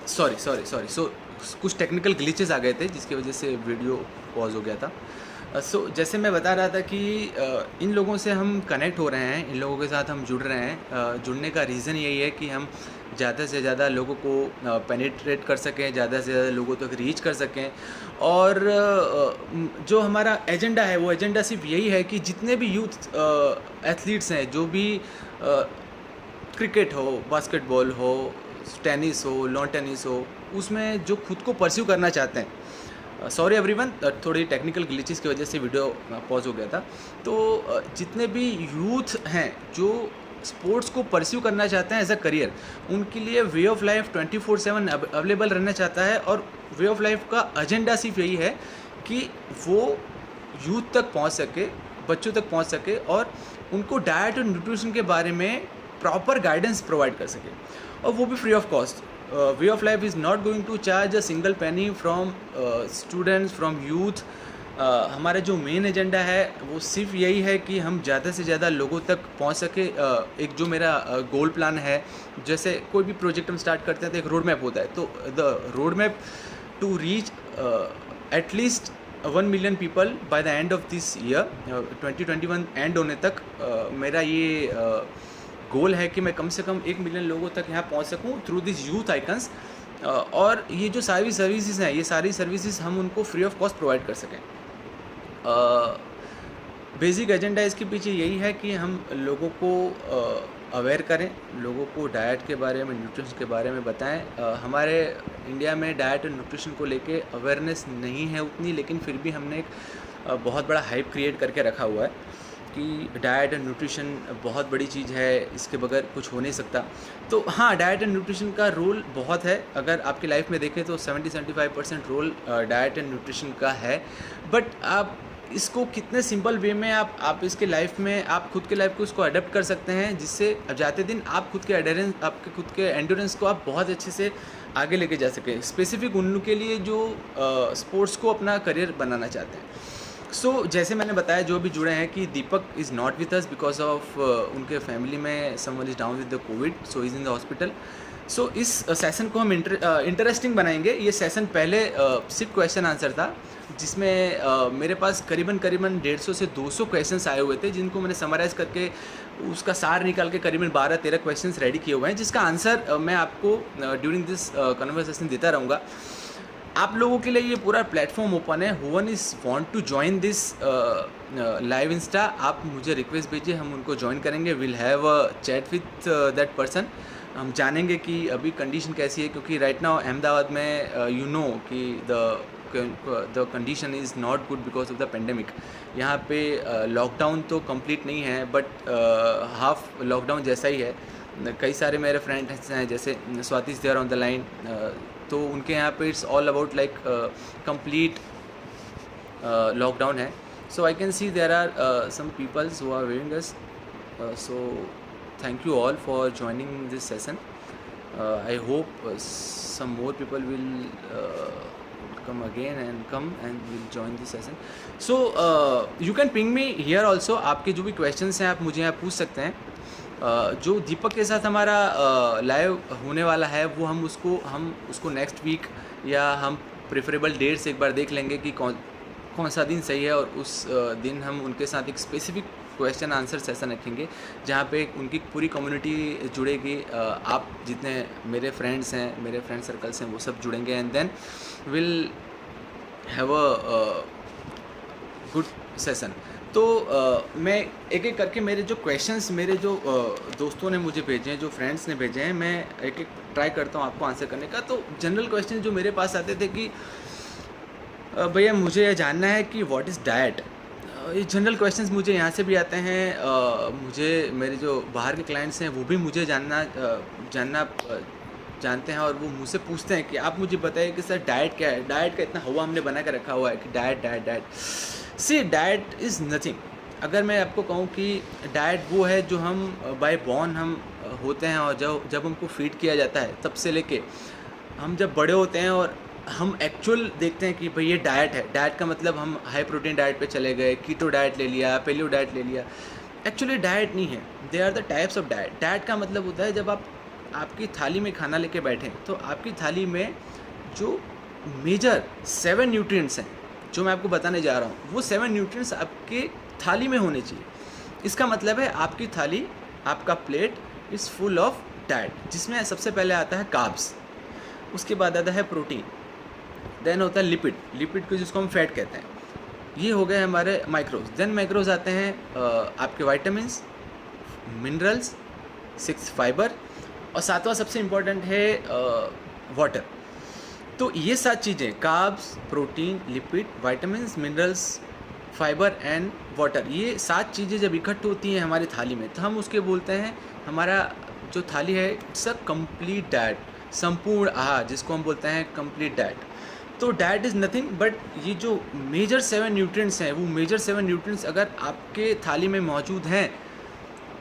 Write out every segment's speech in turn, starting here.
Sorry sorry sorry so कुछ technical glitches आ गए थे जिसकी वजह से वीडियो पॉज हो गया था। सो जैसे मैं बता रहा था कि इन लोगों से हम कनेक्ट हो रहे हैं, इन लोगों के साथ हम जुड़ रहे हैं। जुड़ने का रीज़न यही है कि हम ज़्यादा से ज़्यादा लोगों को पेनिट्रेट कर सकें, ज़्यादा से ज़्यादा लोगों तक रीच कर सकें। और जो हमारा एजेंडा है वो एजेंडा सिर्फ यही है कि जितने भी यूथ एथलीट्स हैं, जो भी क्रिकेट हो, बास्केटबॉल हो, टेनिस हो, लॉन टेनिस हो, उसमें जो खुद को परस्यू करना चाहते हैं। सॉरी एवरीवन, थोड़ी टेक्निकल ग्लिचेस की वजह से वीडियो पॉज हो गया था। तो जितने भी यूथ हैं जो स्पोर्ट्स को परस्यू करना चाहते हैं एज अ करियर, उनके लिए वे ऑफ लाइफ 24/7 अवेलेबल रहना चाहता है। और वे ऑफ लाइफ का एजेंडा सिर्फ यही है कि वो यूथ तक पहुंच सके, बच्चों तक पहुंच सके और उनको डाइट और न्यूट्रिशन के बारे में प्रॉपर गाइडेंस प्रोवाइड कर सके, और वो भी free of cost. Way of life is not going to charge a single penny from students, from youth. हमारा जो मेन एजेंडा है वो सिर्फ यही है कि हम ज़्यादा से ज़्यादा लोगों तक पहुंच सके। एक जो मेरा गोल प्लान है, जैसे कोई भी प्रोजेक्ट हम स्टार्ट करते हैं तो एक रोड मैप होता है। तो the road map to reach at least 1 million people by the end of this year 2021 end होने तक, मेरा ये गोल है कि मैं कम से कम 1 मिलियन लोगों तक यहाँ पहुँच सकूँ थ्रू दिस यूथ आइकन्स। और ये जो सारी सर्विसेज हैं, ये सारी सर्विसेज हम उनको फ्री ऑफ कॉस्ट प्रोवाइड कर सकें। बेसिक एजेंडा इसके पीछे यही है कि हम लोगों को अवेयर करें, लोगों को डाइट के बारे में, न्यूट्रिशन के बारे में बताएं। हमारे इंडिया में डाइट और न्यूट्रिशन को लेके अवेयरनेस नहीं है उतनी, लेकिन फिर भी हमने एक बहुत बड़ा हाइप क्रिएट करके रखा हुआ है कि डाइट एंड न्यूट्रिशन बहुत बड़ी चीज़ है, इसके बगैर कुछ हो नहीं सकता। तो हाँ, डाइट एंड न्यूट्रिशन का रोल बहुत है। अगर आपकी लाइफ में देखें तो 70-75% रोल डाइट एंड न्यूट्रिशन का है। बट आप इसको कितने सिंपल वे में आप इसके लाइफ में, आप खुद के लाइफ को इसको अडेप्ट कर सकते हैं, जिससे जाते दिन आप खुद के एडेरेंस, आपके खुद के एंड्योरेंस को आप बहुत अच्छे से आगे लेके जा सकें, स्पेसिफिक उन लोगों के लिए जो स्पोर्ट्स को अपना करियर बनाना चाहते हैं। सो जैसे मैंने बताया, जो भी जुड़े हैं, कि Deepak is not with us because of उनके फैमिली में someone is down with the covid, so is in the hospital. So इस सेशन को हम इंटरेस्टिंग बनाएंगे। ये सेशन पहले सिर्फ क्वेश्चन आंसर था, जिसमें मेरे पास करीबन 150 से 200 क्वेश्चंस आए हुए थे, जिनको मैंने समराइज़ करके उसका सार निकाल के करीबन 12-13 क्वेश्चंस रेडी किए हुए हैं, जिसका आंसर मैं आपको ड्यूरिंग दिस कन्वर्सेशन देता रहूँगा। आप लोगों के लिए ये पूरा प्लेटफॉर्म ओपन है। Whoever is want to join this live insta, आप मुझे रिक्वेस्ट भेजिए, हम उनको ज्वाइन करेंगे। Will have a chat with that person. हम जानेंगे कि अभी कंडीशन कैसी है, क्योंकि राइट नाउ अहमदाबाद में यू नो कि the condition is not good because of the pandemic. यहाँ पे लॉकडाउन तो कंप्लीट नहीं है, बट हाफ लॉकडाउन जैसा ही है। कई सारे मेरे फ्रेंड्स हैं, जैसे Swati is there on the line, तो उनके यहाँ पे it's all about like complete lockdown है। So I can see there are some peoples who are waiting us, so thank you all for joining this session. I hope some more people will come again and will join this session. So you can ping me here also. आपके जो भी questions हैं आप मुझे यहाँ पूछ सकते हैं। जो दीपक के साथ हमारा लाइव होने वाला है, वो हम उसको नेक्स्ट वीक या हम प्रेफरेबल डेट्स एक बार देख लेंगे कि कौन सा दिन सही है, और उस दिन हम उनके साथ एक स्पेसिफिक क्वेश्चन आंसर सेशन रखेंगे, जहाँ पे उनकी पूरी कम्युनिटी जुड़ेगी। आप जितने मेरे फ्रेंड्स हैं, मेरे फ्रेंड सर्कल्स हैं, वो सब जुड़ेंगे, and then will have a good session. तो मैं एक एक करके मेरे जो क्वेश्चंस, मेरे जो दोस्तों ने मुझे भेजे हैं, जो फ्रेंड्स ने भेजे हैं, मैं एक एक ट्राई करता हूँ आपको आंसर करने का। तो जनरल क्वेश्चन जो मेरे पास आते थे कि भैया मुझे ये जानना है कि व्हाट इज़ डाइट। ये जनरल क्वेश्चंस मुझे यहाँ से भी आते हैं। मुझे मेरे जो बाहर के क्लाइंट्स हैं वो भी मुझे जानते हैं, और वो मुझसे पूछते हैं कि आप मुझे बताइए कि सर डाइट क्या है। डाइट का इतना हवा हमने बना कर रखा हुआ है कि diet. See, diet is nothing. अगर मैं आपको कहूँ कि डाइट वो है जो हम बाय बॉर्न हम होते हैं, और जब हमको फीड किया जाता है तब से लेके हम जब बड़े होते हैं और हम एक्चुअल देखते हैं कि भाई ये डाइट है। डाइट का मतलब हम हाई प्रोटीन डाइट पे चले गए, कीटो डाइट ले लिया, पेलियो डाइट ले लिया। एक्चुअली डाइट नहीं है, they are the types of diet. Diet का मतलब होता है जब आप आपकी थाली में खाना लेके बैठें तो आपकी थाली में जो मेजर 7 न्यूट्रिएंट्स हैं जो मैं आपको बताने जा रहा हूँ, वो 7 न्यूट्रिएंट्स आपके थाली में होने चाहिए। इसका मतलब है आपकी थाली, आपका plate is full of diet, जिसमें सबसे पहले आता है कार्ब्स, उसके बाद आता है प्रोटीन, देन होता है लिपिड को जिसको हम फैट कहते हैं। ये हो गए हमारे माइक्रोज। देन माइक्रोज आते हैं आपके वाइटामिन्स, मिनरल्स, 6 फाइबर, और 7वां सबसे इम्पॉर्टेंट है वाटर। तो ये 7 चीज़ें, carbs, protein, lipid, vitamins, minerals, fibre and water, ये 7 चीज़ें जब इकट्ठ होती हैं हमारी थाली में तो हम उसके बोलते हैं, हमारा जो थाली है इट्स अ कंप्लीट डाइट, संपूर्ण आहार, जिसको हम बोलते हैं कंप्लीट डाइट। तो डाइट इज़ नथिंग बट ये जो मेजर 7 न्यूट्रिएंट्स हैं, वो मेजर 7 न्यूट्रिएंट्स अगर आपके थाली में मौजूद हैं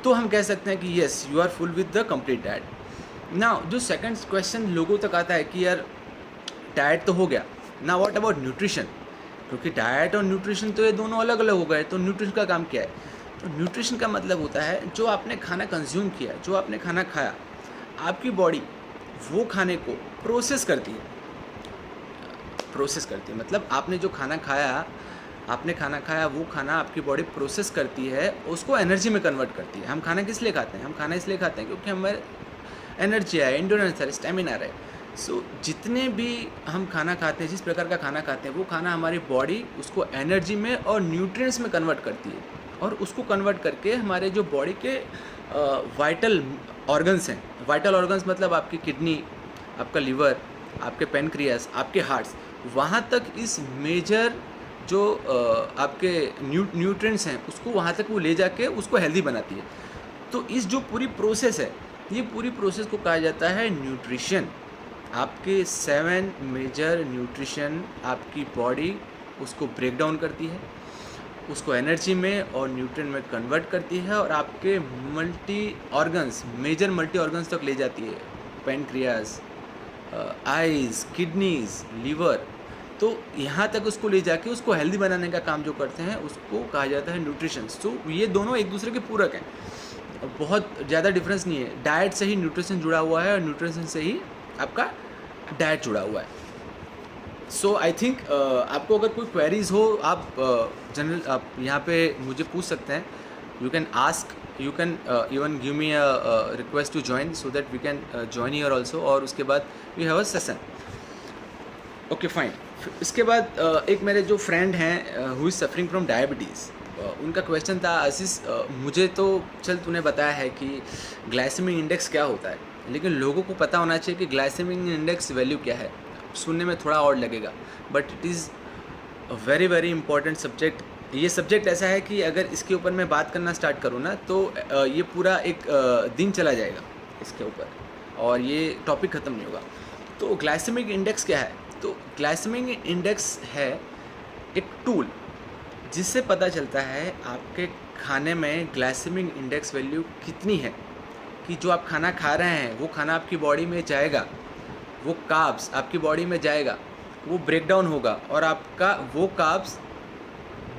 तो हम कह सकते हैं कि yes you are full with the complete diet. Now जो सेकंड क्वेश्चन लोगों तक आता है कि यार डाइट तो हो गया, ना व्हाट अबाउट न्यूट्रिशन, क्योंकि डाइट और न्यूट्रिशन तो ये दोनों अलग अलग हो गए, तो न्यूट्रिशन का काम क्या है? तो न्यूट्रिशन का मतलब होता है जो आपने खाना कंज्यूम किया, जो आपने खाना खाया, आपकी बॉडी वो खाने को प्रोसेस करती है। मतलब आपने जो खाना खाया, वो खाना आपकी बॉडी प्रोसेस करती है, उसको एनर्जी में कन्वर्ट करती है। हम खाना किस लिए खाते हैं? हम खाना इसलिए खाते हैं क्योंकि हमारे एनर्जी है, एंडोरेंस है, स्टेमिना है। सो जितने भी हम खाना खाते हैं, जिस प्रकार का खाना खाते हैं, वो खाना हमारी बॉडी उसको एनर्जी में और न्यूट्रिएंट्स में कन्वर्ट करती है, और उसको कन्वर्ट करके हमारे जो बॉडी के वाइटल ऑर्गन्स हैं, वाइटल ऑर्गन्स मतलब आपकी किडनी, आपका लिवर, आपके पेनक्रियास, आपके हार्ट्स, वहाँ तक इस मेजर जो आपके न्यूट्रिएंट्स हैं उसको वहाँ तक वो ले जाके उसको हेल्दी बनाती है। तो इस जो पूरी प्रोसेस है, ये पूरी प्रोसेस को कहा जाता है न्यूट्रिशन। आपके 7 मेजर न्यूट्रिशन आपकी बॉडी उसको ब्रेक डाउन करती है, उसको एनर्जी में और न्यूट्रिएंट में कन्वर्ट करती है, और आपके मेजर मल्टी ऑर्गन्स तक ले जाती है, पेनक्रियास, आइज़, किडनीज़, लिवर। तो यहाँ तक उसको ले जाके उसको हेल्दी बनाने का काम जो करते हैं उसको कहा जाता है न्यूट्रिशन। सो ये दोनों एक दूसरे के पूरक हैं, बहुत ज़्यादा डिफरेंस नहीं है। डाइट से ही न्यूट्रिशन जुड़ा हुआ है और न्यूट्रिशन से ही आपका डाइट जुड़ा हुआ है। सो आई थिंक आपको अगर कोई क्वेरीज हो, आप जनरल आप यहाँ पे मुझे पूछ सकते हैं। You can ask, you can even give me a request to join so that we can join here also, और उसके बाद we have a session. Okay fine. इसके बाद एक मेरे जो फ्रेंड हैं who is suffering from diabetes, उनका क्वेश्चन था, आशीष मुझे तो चल तूने बताया है कि ग्लाइसेमिक इंडेक्स क्या होता है, लेकिन लोगों को पता होना चाहिए कि ग्लाइसेमिक इंडेक्स वैल्यू क्या है। सुनने में थोड़ा और लगेगा but it is a very very important subject. ये सब्जेक्ट ऐसा है कि अगर इसके ऊपर मैं बात करना स्टार्ट करूँ ना तो ये पूरा एक दिन चला जाएगा इसके ऊपर, और ये टॉपिक ख़त्म नहीं होगा। तो ग्लाइसेमिक इंडेक्स क्या है? तो ग्लाइसेमिक इंडेक्स है एक टूल जिससे पता चलता है आपके खाने में ग्लाइसेमिक इंडेक्स वैल्यू कितनी है, कि जो आप खाना खा रहे हैं वो खाना आपकी बॉडी में जाएगा, वो कार्ब्स आपकी बॉडी में जाएगा, वो ब्रेक डाउन होगा, और आपका वो कार्ब्स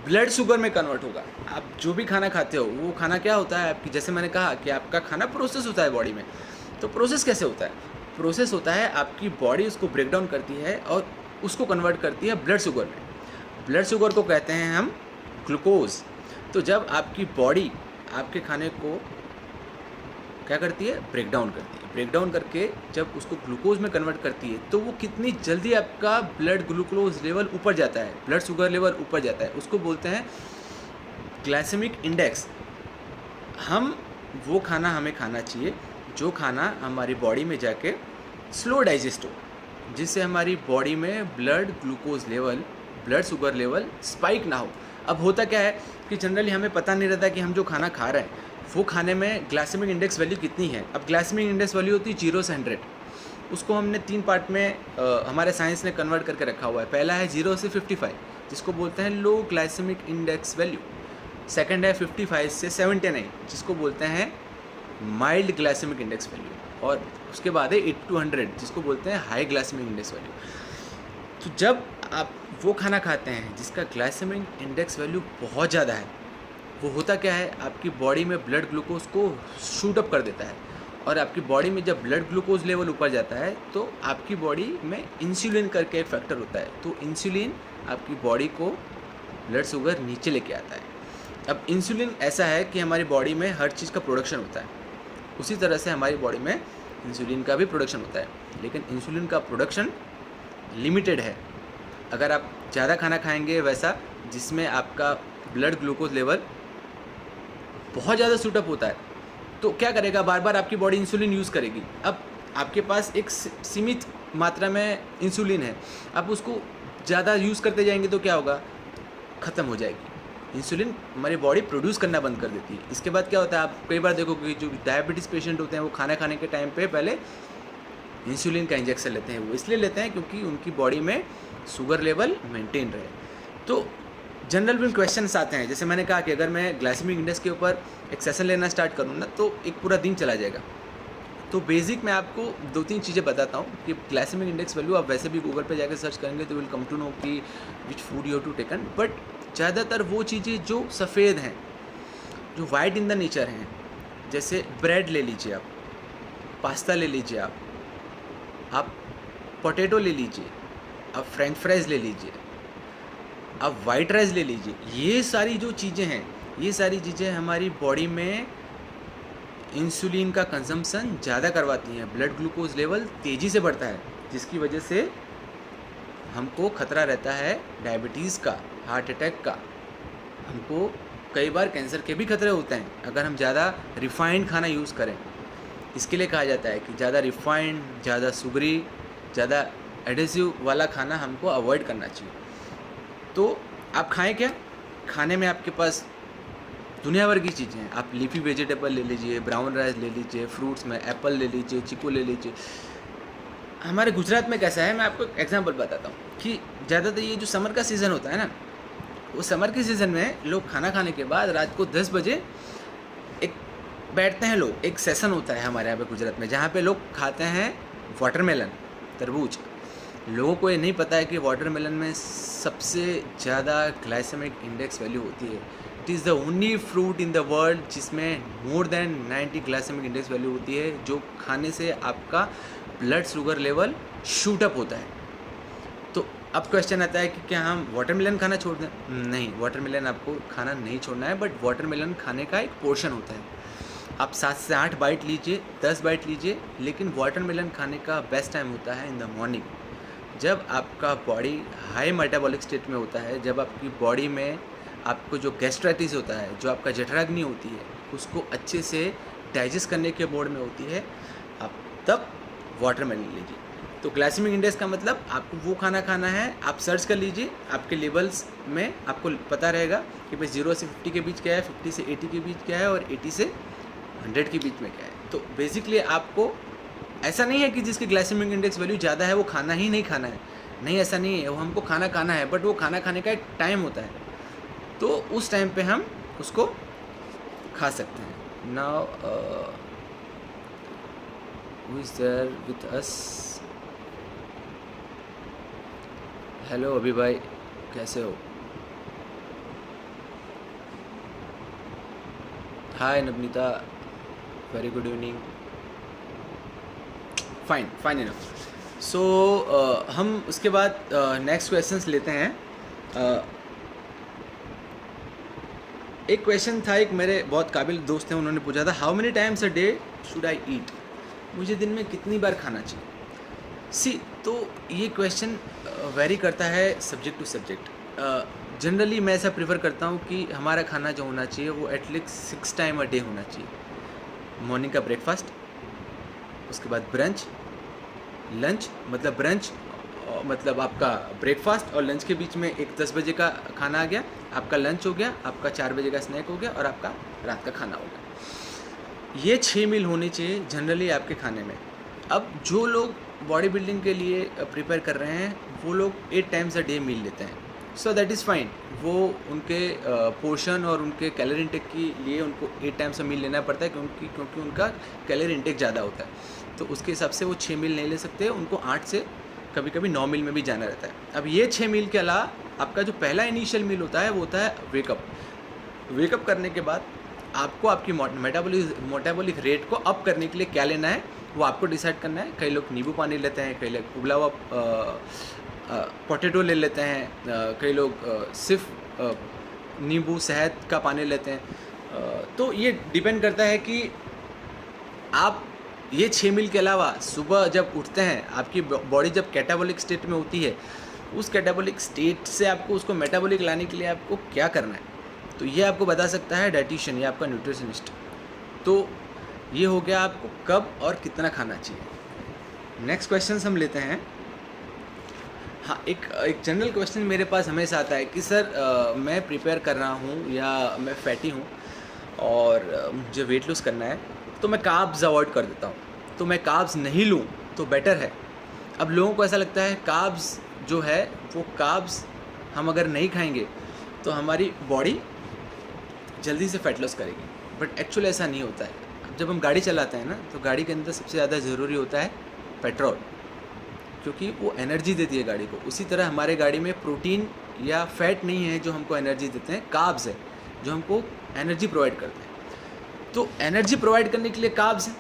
ब्लड शुगर में कन्वर्ट होगा। आप जो भी खाना खाते हो वो खाना क्या होता है आपकी, जैसे मैंने कहा कि आपका खाना प्रोसेस होता है बॉडी में। तो प्रोसेस कैसे होता है? प्रोसेस होता है आपकी बॉडी उसको ब्रेक डाउन करती है और उसको कन्वर्ट करती है ब्लड शुगर में। ब्लड शुगर को कहते हैं हम ग्लूकोज। तो जब आपकी बॉडी आपके खाने को क्या करती है? ब्रेक डाउन करती है। ब्रेक डाउन करके जब उसको ग्लूकोज में कन्वर्ट करती है तो वो कितनी जल्दी आपका ब्लड ग्लूकोज लेवल ऊपर जाता है, ब्लड शुगर लेवल ऊपर जाता है, उसको बोलते हैं ग्लाइसेमिक इंडेक्स। हम वो खाना हमें खाना चाहिए जो खाना हमारी बॉडी में जाके स्लो डाइजेस्ट हो, जिससे हमारी बॉडी में blood glucose level, blood sugar level spike ना हो। अब होता क्या है कि जनरली हमें पता नहीं रहता कि हम जो खाना खा रहे हैं वो खाने में ग्लाइसेमिक इंडेक्स वैल्यू कितनी है। अब ग्लाइसेमिक इंडेक्स वैल्यू होती है 0 से 100। उसको हमने 3 पार्ट में हमारे साइंस ने कन्वर्ट करके रखा हुआ है। पहला है 0 से 55 जिसको बोलते हैं लो ग्लाइसेमिक इंडेक्स वैल्यू। सेकंड है 55 से 79 जिसको बोलते हैं माइल्ड ग्लाइसेमिक इंडेक्स वैल्यू, और उसके बाद है 80 to 100 जिसको बोलते हैं हाई ग्लाइसेमिक इंडेक्स वैल्यू। तो जब आप वो खाना खाते हैं जिसका ग्लाइसेमिक इंडेक्स वैल्यू बहुत ज़्यादा है, वो होता क्या है, आपकी बॉडी में ब्लड ग्लूकोज को शूट अप कर देता है और आपकी बॉडी में जब ब्लड ग्लूकोज लेवल ऊपर जाता है तो आपकी बॉडी में इंसुलिन करके एक फैक्टर होता है, तो इंसुलिन आपकी बॉडी को ब्लड शुगर नीचे लेके आता है। अब इंसुलिन ऐसा है कि हमारी बॉडी में हर चीज़ का प्रोडक्शन होता है, उसी तरह से हमारी बॉडी में इंसुलिन का भी प्रोडक्शन होता है, लेकिन इंसुलिन का प्रोडक्शन लिमिटेड है। अगर आप ज़्यादा खाना खाएंगे वैसा जिसमें आपका ब्लड ग्लूकोज लेवल बहुत ज़्यादा सूटअप होता है, तो क्या करेगा, बार बार आपकी बॉडी इंसुलिन यूज़ करेगी। अब आपके पास एक सीमित मात्रा में इंसुलिन है, आप उसको ज़्यादा यूज़ करते जाएंगे तो क्या होगा, ख़त्म हो जाएगी। इंसुलिन हमारी बॉडी प्रोड्यूस करना बंद कर देती है। इसके बाद क्या होता है, आप कई बार देखोगे जो डायबिटीज़ पेशेंट होते हैं वो खाना खाने के टाइम पे पहले इंसुलिन का इंजेक्शन लेते हैं। वो इसलिए लेते हैं क्योंकि उनकी बॉडी में शुगर लेवल मेंटेन रहे। तो जनरल में क्वेश्चंस आते हैं, जैसे मैंने कहा कि अगर मैं ग्लाइसेमिक इंडेक्स के ऊपर एक सेशन लेना स्टार्ट करूँ ना तो एक पूरा दिन चला जाएगा। तो बेसिक मैं आपको 2-3 चीज़ें बताता हूँ कि ग्लाइसेमिक इंडेक्स वैल्यू आप वैसे भी गूगल पे जाकर सर्च करेंगे तो विल कम टू नो कि which food you have to taken, but ज़्यादातर वो चीज़ें जो सफ़ेद हैं, जो वाइट इन द नेचर हैं, जैसे ब्रेड ले लीजिए, आप पास्ता ले लीजिए, आप पोटैटो ले लीजिए, आप फ्रेंच फ्राइज़ ले लीजिए, आप वाइट राइस ले लीजिए, ये सारी जो चीज़ें हैं, ये सारी चीज़ें हमारी बॉडी में इंसुलिन का कंजम्पशन ज़्यादा करवाती हैं, ब्लड ग्लूकोज लेवल तेज़ी से बढ़ता है, जिसकी वजह से हमको खतरा रहता है डायबिटीज़ का, हार्ट अटैक का, हमको कई बार कैंसर के भी खतरे होते हैं अगर हम ज़्यादा रिफाइंड खाना यूज़ करें। इसके लिए कहा जाता है कि ज़्यादा रिफाइंड, ज़्यादा शुगरी, ज़्यादा एडेसिव वाला खाना हमको अवॉइड करना चाहिए। तो आप खाएं क्या, खाने में आपके पास दुनिया भर की चीज़ें हैं। आप लीफी वेजिटेबल ले लीजिए, ब्राउन राइस ले लीजिए, फ्रूट्स में एप्पल ले लीजिए, चीकू ले लीजिए। हमारे गुजरात में कैसा है, मैं आपको एक एग्जांपल बताता हूँ कि ज़्यादातर ये जो समर का सीज़न होता है ना, वो समर के सीज़न में लोग खाना खाने के बाद रात को 10 बजे एक बैठते हैं लोग, एक सेशन होता है हमारे यहाँ पे गुजरात में, जहाँ पे लोग खाते हैं वाटरमेलन, तरबूज। लोगों को ये नहीं पता है कि वाटरमेलन में सबसे ज़्यादा ग्लाइसेमिक इंडेक्स वैल्यू होती है। It is the only fruit in the world जिसमें more than 90 glycemic index value होती है, जो खाने से आपका blood sugar level shoot up होता है। तो अब क्वेश्चन आता है कि क्या हम वाटरमेलन खाना छोड़ दें? नहीं, वाटरमेलन आपको खाना नहीं छोड़ना है, बट वाटरमेलन खाने का एक पोर्शन होता है। आप 7 से 8 बाइट लीजिए, 10 बाइट लीजिए, लेकिन वाटरमेलन खाने का बेस्ट टाइम होता है इन द मॉर्निंग, जब आपका बॉडी हाई मेटाबॉलिक स्टेट में होता है, जब आपकी बॉडी में आपको जो गैस्ट्राइटिस होता है, जो आपका जठराग्नि होती है, उसको अच्छे से डाइजेस्ट करने के मोड में होती है, आप तब वाटरमेलन लीजिए। तो ग्लाइसेमिक इंडेक्स का मतलब आपको वो खाना खाना है, आप सर्च कर लीजिए, आपके लेवल्स में आपको पता रहेगा कि भाई 0 से 50 के बीच क्या है, 50 से 80 के बीच क्या है, और 80 से 100 के बीच में क्या है। तो बेसिकली आपको ऐसा नहीं है कि जिसकी ग्लाइसेमिक इंडेक्स वैल्यू ज़्यादा है वो खाना ही नहीं खाना है, नहीं ऐसा नहीं है, वो हमको खाना खाना है, बट वो खाना खाने का एक टाइम होता है, तो उस टाइम पे हम उसको खा सकते हैं। Now who is there with us? Hello अभी भाई, कैसे हो? Hi Navneeta, very good evening. Fine enough. So हम उसके बाद नेक्स्ट क्वेश्चंस लेते हैं। एक क्वेश्चन था, एक मेरे बहुत काबिल दोस्त हैं, उन्होंने पूछा था, how many times a day should I eat? मुझे दिन में कितनी बार खाना चाहिए? तो ये क्वेश्चन वेरी करता है सब्जेक्ट टू सब्जेक्ट। जनरली मैं ऐसा प्रेफर करता हूँ कि हमारा खाना जो होना चाहिए वो एटलीस्ट 6 टाइम अ डे होना चाहिए। मॉर्निंग का ब्रेकफास्ट, उसके बाद ब्रंच, लंच, मतलब ब्रंच मतलब आपका ब्रेकफास्ट और लंच के बीच में एक 10 बजे का खाना आ गया, आपका लंच हो गया, आपका 4 बजे का स्नैक हो गया, और आपका रात का खाना हो गया। ये 6 मील होने चाहिए जनरली आपके खाने में। अब जो लोग बॉडी बिल्डिंग के लिए प्रिपेयर कर रहे हैं वो लोग 8 टाइम्स अ डे मील लेते हैं, सो दैट इज़ फाइन। वो उनके पोर्शन और उनके कैलोरी इंटेक के लिए उनको 8 टाइम्स अ मील लेना पड़ता है, क्योंकि उनका कैलोरी इंटेक ज़्यादा होता है। तो उसके हिसाब से वो 6 मील नहीं ले सकते, उनको 8 से कभी कभी 9 मील में भी जाना रहता है। अब ये 6 मील के अलावा आपका जो पहला इनिशियल मील होता है वो होता है वेकअप। वेकअप करने के बाद आपको आपकी मेटाबॉलिक रेट को अप करने के लिए क्या लेना है वो आपको डिसाइड करना है। कई लोग नींबू पानी लेते हैं, कई लोग उबला हुआ पोटैटो ले लेते हैं, कई लोग सिर्फ नींबू शहद का पानी लेते हैं। तो ये डिपेंड करता है कि आप ये 6 मील के अलावा सुबह जब उठते हैं, आपकी बॉडी जब कैटाबॉलिक स्टेट में होती है, उस कैटाबॉलिक स्टेट से आपको उसको मेटाबॉलिक लाने के लिए आपको क्या करना है, तो ये आपको बता सकता है डाइटिशियन या आपका न्यूट्रिशनिस्ट। तो ये हो गया आपको कब और कितना खाना चाहिए। नेक्स्ट क्वेश्चन हम लेते हैं। हाँ, एक जनरल क्वेश्चन मेरे पास हमेशा आता है कि सर मैं प्रिपेयर कर रहा हूँ या मैं फैटी हूँ और मुझे वेट लूज़ करना है, तो मैं कार्ब्स अवॉइड कर देता हूँ, तो मैं कार्ब्स नहीं लूँ तो बेटर है। अब लोगों को ऐसा लगता है कार्ब्स जो है वो कार्ब्स हम अगर नहीं खाएंगे तो हमारी बॉडी जल्दी से फैट लॉस करेगी, बट एक्चुअली ऐसा नहीं होता है। अब जब हम गाड़ी चलाते हैं ना, तो गाड़ी के अंदर सबसे ज़्यादा ज़रूरी होता है पेट्रोल, क्योंकि वो एनर्जी देती है गाड़ी को। उसी तरह हमारे गाड़ी में प्रोटीन या फैट नहीं है जो हमको एनर्जी देते हैं, कार्ब्स है जो हमको एनर्जी प्रोवाइड करते हैं। तो एनर्जी प्रोवाइड करने के लिए कार्ब्स हैं।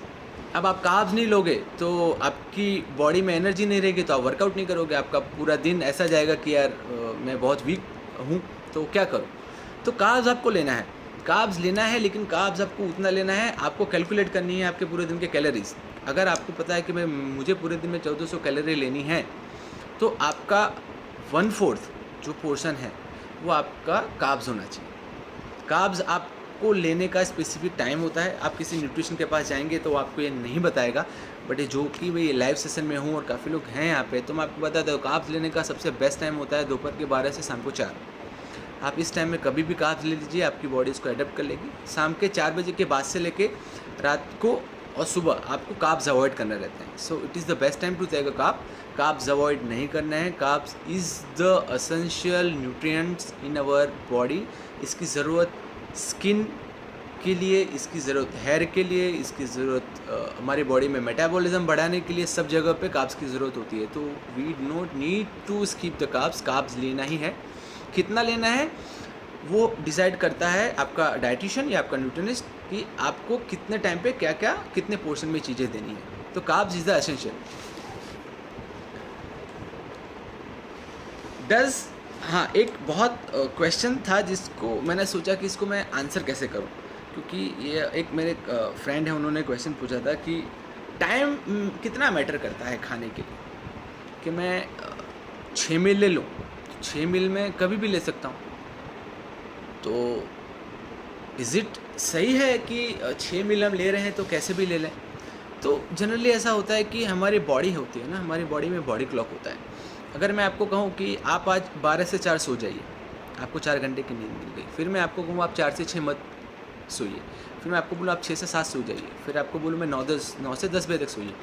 अब आप कार्ब्स नहीं लोगे तो आपकी बॉडी में एनर्जी नहीं रहेगी, तो आप वर्कआउट नहीं करोगे, आपका पूरा दिन ऐसा जाएगा कि यार मैं बहुत वीक हूँ, तो क्या करूँ। तो कार्ब्स आपको लेना है, कार्ब्स लेना है, लेकिन कार्ब्स आपको उतना लेना है, आपको कैलकुलेट करनी है आपके पूरे दिन के कैलोरीज। अगर आपको पता है कि मुझे पूरे दिन में 1400 कैलोरी लेनी है, तो आपका 1/4 जो पोर्शन है वो आपका कार्ब्स होना चाहिए। कार्ब्स आपको लेने का स्पेसिफिक टाइम होता है। आप किसी न्यूट्रिशन के पास जाएंगे तो आपको ये नहीं बताएगा, बट ये जो कि मैं लाइव सेशन में हूँ और काफ़ी लोग हैं यहाँ पे, तो मैं आपको बताता हूँ कार्ब्स लेने का सबसे बेस्ट टाइम होता है दोपहर के 12 से शाम को 4। आप इस टाइम में कभी भी कार्ब्स ले लीजिए, आपकी बॉडी इसको एडेप्ट कर लेगी। शाम के 4 बजे के बाद से लेके रात को और सुबह आपको कार्ब्स अवॉइड करने रहते हैं। So it is the best time to take a carb. Carbs avoid नहीं करना है। Carbs is the essential nutrients in our body. इसकी ज़रूरत स्किन के लिए, इसकी ज़रूरत हेयर के लिए, इसकी ज़रूरत हमारी बॉडी में मेटाबॉलिज्म बढ़ाने के लिए, सब जगह पे कार्ब्स की ज़रूरत होती है। तो we not need to skip the carbs. Carbs लेना ही है। कितना लेना है वो डिसाइड करता है आपका डाइटिशियन या आपका न्यूट्रिशनिस्ट कि आपको कितने टाइम पे क्या क्या कितने पोर्शन में चीज़ें देनी है। तो कार्ब्स इज़ द एसेंशियल। हाँ, एक बहुत क्वेश्चन था जिसको मैंने सोचा कि इसको मैं आंसर कैसे करूं, क्योंकि ये एक मेरे फ्रेंड है, उन्होंने क्वेश्चन पूछा था कि टाइम कितना मैटर करता है खाने के लिए, कि मैं 6 मील ले लूँ। 6 मील में कभी भी ले सकता हूँ, तो इज़ इट सही है कि 6 मील हम ले रहे हैं तो कैसे भी ले लें। तो जनरली ऐसा होता है कि हमारी बॉडी होती है ना, हमारी बॉडी में बॉडी क्लॉक होता है। अगर मैं आपको कहूँ कि आप आज 12 से 4 सो जाइए, आपको 4 घंटे की नींद मिल गई, फिर मैं आपको कहूँ आप 4 से 6 मत सोइए, फिर मैं आपको बोलूँ आप 6 से 7 सो जाइए, फिर आपको बोलूँ मैं 9 से 10 बजे तक सोइए,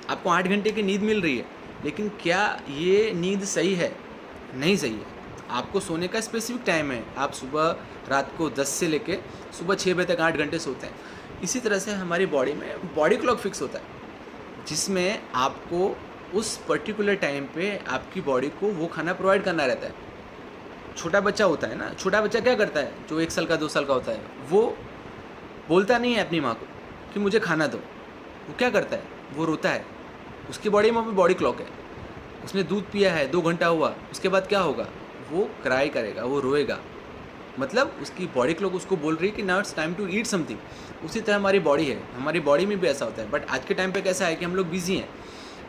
आपको 8 घंटे की नींद मिल रही है, लेकिन क्या ये नींद सही है? नहीं सही है। आपको सोने का स्पेसिफिक टाइम है। आप सुबह रात को 10 से लेके सुबह 6 बजे तक 8 घंटे सोते हैं। इसी तरह से हमारी बॉडी में बॉडी क्लॉक फिक्स होता है, जिसमें आपको उस पर्टिकुलर टाइम पे आपकी बॉडी को वो खाना प्रोवाइड करना रहता है। छोटा बच्चा होता है ना, छोटा बच्चा क्या करता है, जो 1 साल का 2 साल का होता है, वो बोलता नहीं है अपनी माँ को कि मुझे खाना दो। वो क्या करता है, वो रोता है। उसकी बॉडी में भी बॉडी क्लॉक है। उसने दूध पिया है, 2 घंटा हुआ, उसके बाद क्या होगा, वो क्राई करेगा, वो रोएगा। मतलब उसकी बॉडी क्लॉक उसको बोल रही है कि now it's time to eat something. उसी तरह हमारी बॉडी है, हमारी बॉडी में भी ऐसा होता है। बट आज के टाइम पे कैसा है कि हम लोग बिजी हैं,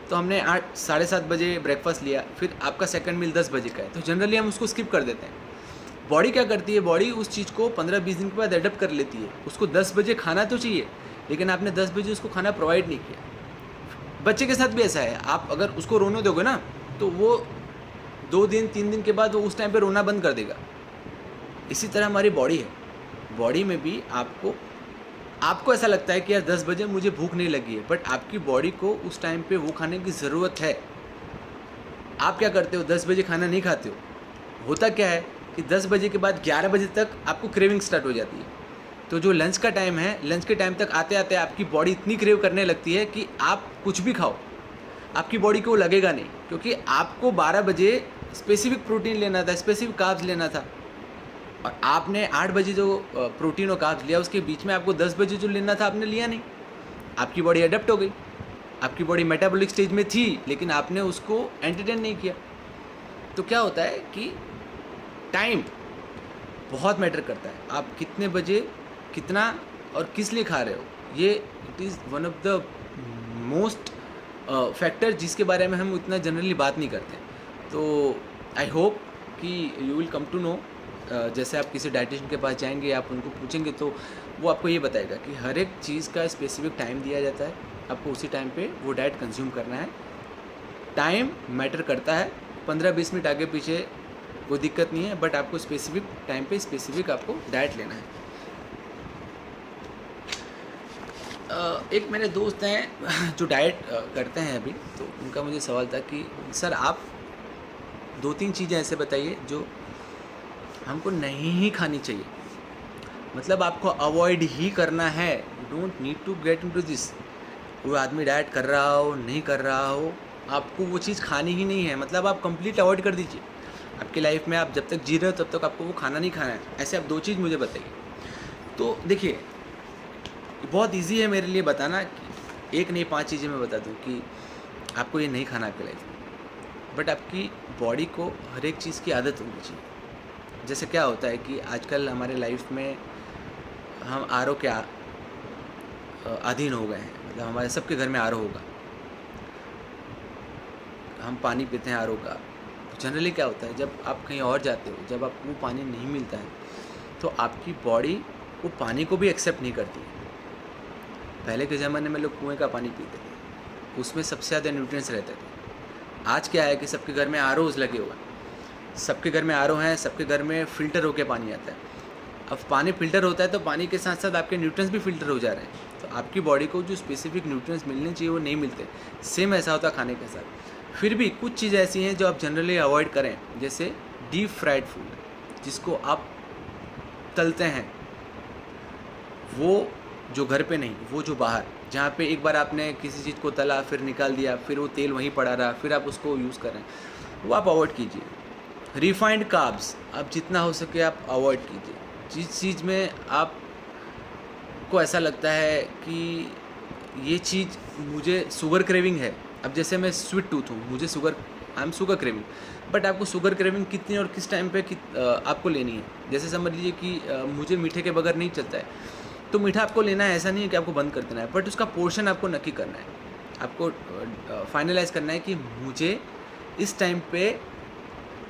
तो हमने 8 साढ़े 7 बजे ब्रेकफास्ट लिया, फिर आपका सेकंड मील 10 बजे का है, तो जनरली हम उसको स्किप कर देते हैं। बॉडी क्या करती है, बॉडी उस चीज़ को 15-20 दिन के बाद एडप्ट कर लेती है। उसको 10 बजे खाना तो चाहिए, लेकिन आपने 10 बजे उसको खाना प्रोवाइड नहीं किया। बच्चे के साथ भी ऐसा है, आप अगर उसको रोने दोगे ना, तो वो 2 दिन 3 दिन के बाद वो उस टाइम पे रोना बंद कर देगा। इसी तरह हमारी बॉडी है। बॉडी में भी आपको ऐसा लगता है कि यार 10 बजे मुझे भूख नहीं लगी है, बट आपकी बॉडी को उस टाइम पे वो खाने की ज़रूरत है। आप क्या करते हो, 10 बजे खाना नहीं खाते हो। होता क्या है कि 10 बजे के बाद 11 बजे तक आपको क्रेविंग स्टार्ट हो जाती है। तो जो लंच का टाइम है, लंच के टाइम तक आते आते आपकी बॉडी इतनी क्रेव करने लगती है कि आप कुछ भी खाओ, आपकी बॉडी को लगेगा नहीं, क्योंकि आपको 12 बजे स्पेसिफिक प्रोटीन लेना था, स्पेसिफिक कार्ब्स लेना था। और आपने 8 बजे जो प्रोटीन और कार्ब्स लिया, उसके बीच में आपको 10 बजे जो लेना था आपने लिया नहीं। आपकी बॉडी अडेप्ट हो गई, आपकी बॉडी मेटाबॉलिक स्टेज में थी, लेकिन आपने उसको एंटरटेन नहीं किया। तो क्या होता है कि टाइम बहुत मैटर करता है। आप कितने बजे कितना और किस लिए खा रहे हो, ये it is one of the most factor जिसके बारे में हम इतना जनरली बात नहीं करते। तो आई होप कि you will come to know. जैसे आप किसी डाइटिशियन के पास जाएंगे, आप उनको पूछेंगे तो वो आपको ये बताएगा कि हर एक चीज़ का स्पेसिफिक टाइम दिया जाता है, आपको उसी टाइम पे वो डाइट कंज्यूम करना है। टाइम मैटर करता है, 15-20 मिनट आगे पीछे कोई दिक्कत नहीं है, बट आपको स्पेसिफिक टाइम पे स्पेसिफिक आपको डाइट लेना है। एक मेरे दोस्त हैं जो डाइट करते हैं अभी, तो उनका मुझे सवाल था कि सर आप 2-3 चीज़ें ऐसे बताइए जो हमको नहीं ही खानी चाहिए, मतलब आपको अवॉइड ही करना है। You don't need to get into this. वो आदमी डाइट कर रहा हो नहीं कर रहा हो, आपको वो चीज़ खानी ही नहीं है, मतलब आप कंप्लीट अवॉइड कर दीजिए। आपकी लाइफ में आप जब तक जी रहे हो तब तक आपको वो खाना नहीं खाना है। ऐसे आप 2 चीज़ मुझे बताइए। तो देखिए, बहुत इजी है मेरे लिए बताना कि एक नहीं 5 चीज़ें मैं बता दूं कि आपको ये नहीं खाना आपकी लाइफ में, बट आपकी बॉडी को हर एक चीज़ की आदत होनी चाहिए। जैसे क्या होता है कि आजकल हमारे लाइफ में हम आरओ के अधीन हो गए हैं, मतलब हमारे सबके घर में आरओ होगा, हम पानी पीते हैं आरओ का। जनरली क्या होता है, जब आप कहीं और जाते हो, जब आपको वो पानी नहीं मिलता है तो आपकी बॉडी वो पानी को भी एक्सेप्ट नहीं करती है। पहले के ज़माने में लोग कुएं का पानी पीते थे, उसमें सबसे ज़्यादा न्यूट्रिएंट्स रहते थे। आज क्या है कि सबके घर में आरओज़ लगे हुए हैं, सबके घर में आरओ हैं, सबके घर में फ़िल्टर होकर पानी आता है। अब पानी फ़िल्टर होता है तो पानी के साथ साथ आपके न्यूट्रिएंट्स भी फ़िल्टर हो जा रहे हैं, तो आपकी बॉडी को जो स्पेसिफिक न्यूट्रिएंट्स मिलने चाहिए वो नहीं मिलते। सेम ऐसा होता है खाने के साथ। फिर भी कुछ चीज़ें ऐसी हैं जो आप जनरली अवॉइड करें, जैसे डीप फ्राइड फूड, जिसको आप तलते हैं, वो जो घर पे नहीं, वो जो बाहर, जहाँ पे एक बार आपने किसी चीज़ को तला फिर निकाल दिया, फिर वो तेल वहीं पड़ा रहा, फिर आप उसको यूज़ करें, वो आप अवॉइड कीजिए। रिफाइंड कार्ब्स आप जितना हो सके आप अवॉइड कीजिए। जिस चीज़ में आपको ऐसा लगता है कि ये चीज़ मुझे शुगर क्रेविंग है, अब जैसे मैं स्वीट टूथ हूँ, मुझे I am sugar craving, but आपको शुगर क्रेविंग कितनी और किस टाइम पे आपको लेनी है। जैसे समझ लीजिए कि मुझे मीठे के बगैर नहीं चलता है, तो मीठा आपको लेना है, ऐसा नहीं है कि आपको बंद कर देना है, बट उसका पोर्शन आपको नक्की करना है। आपको फाइनलाइज़ करना है कि मुझे इस टाइम पे,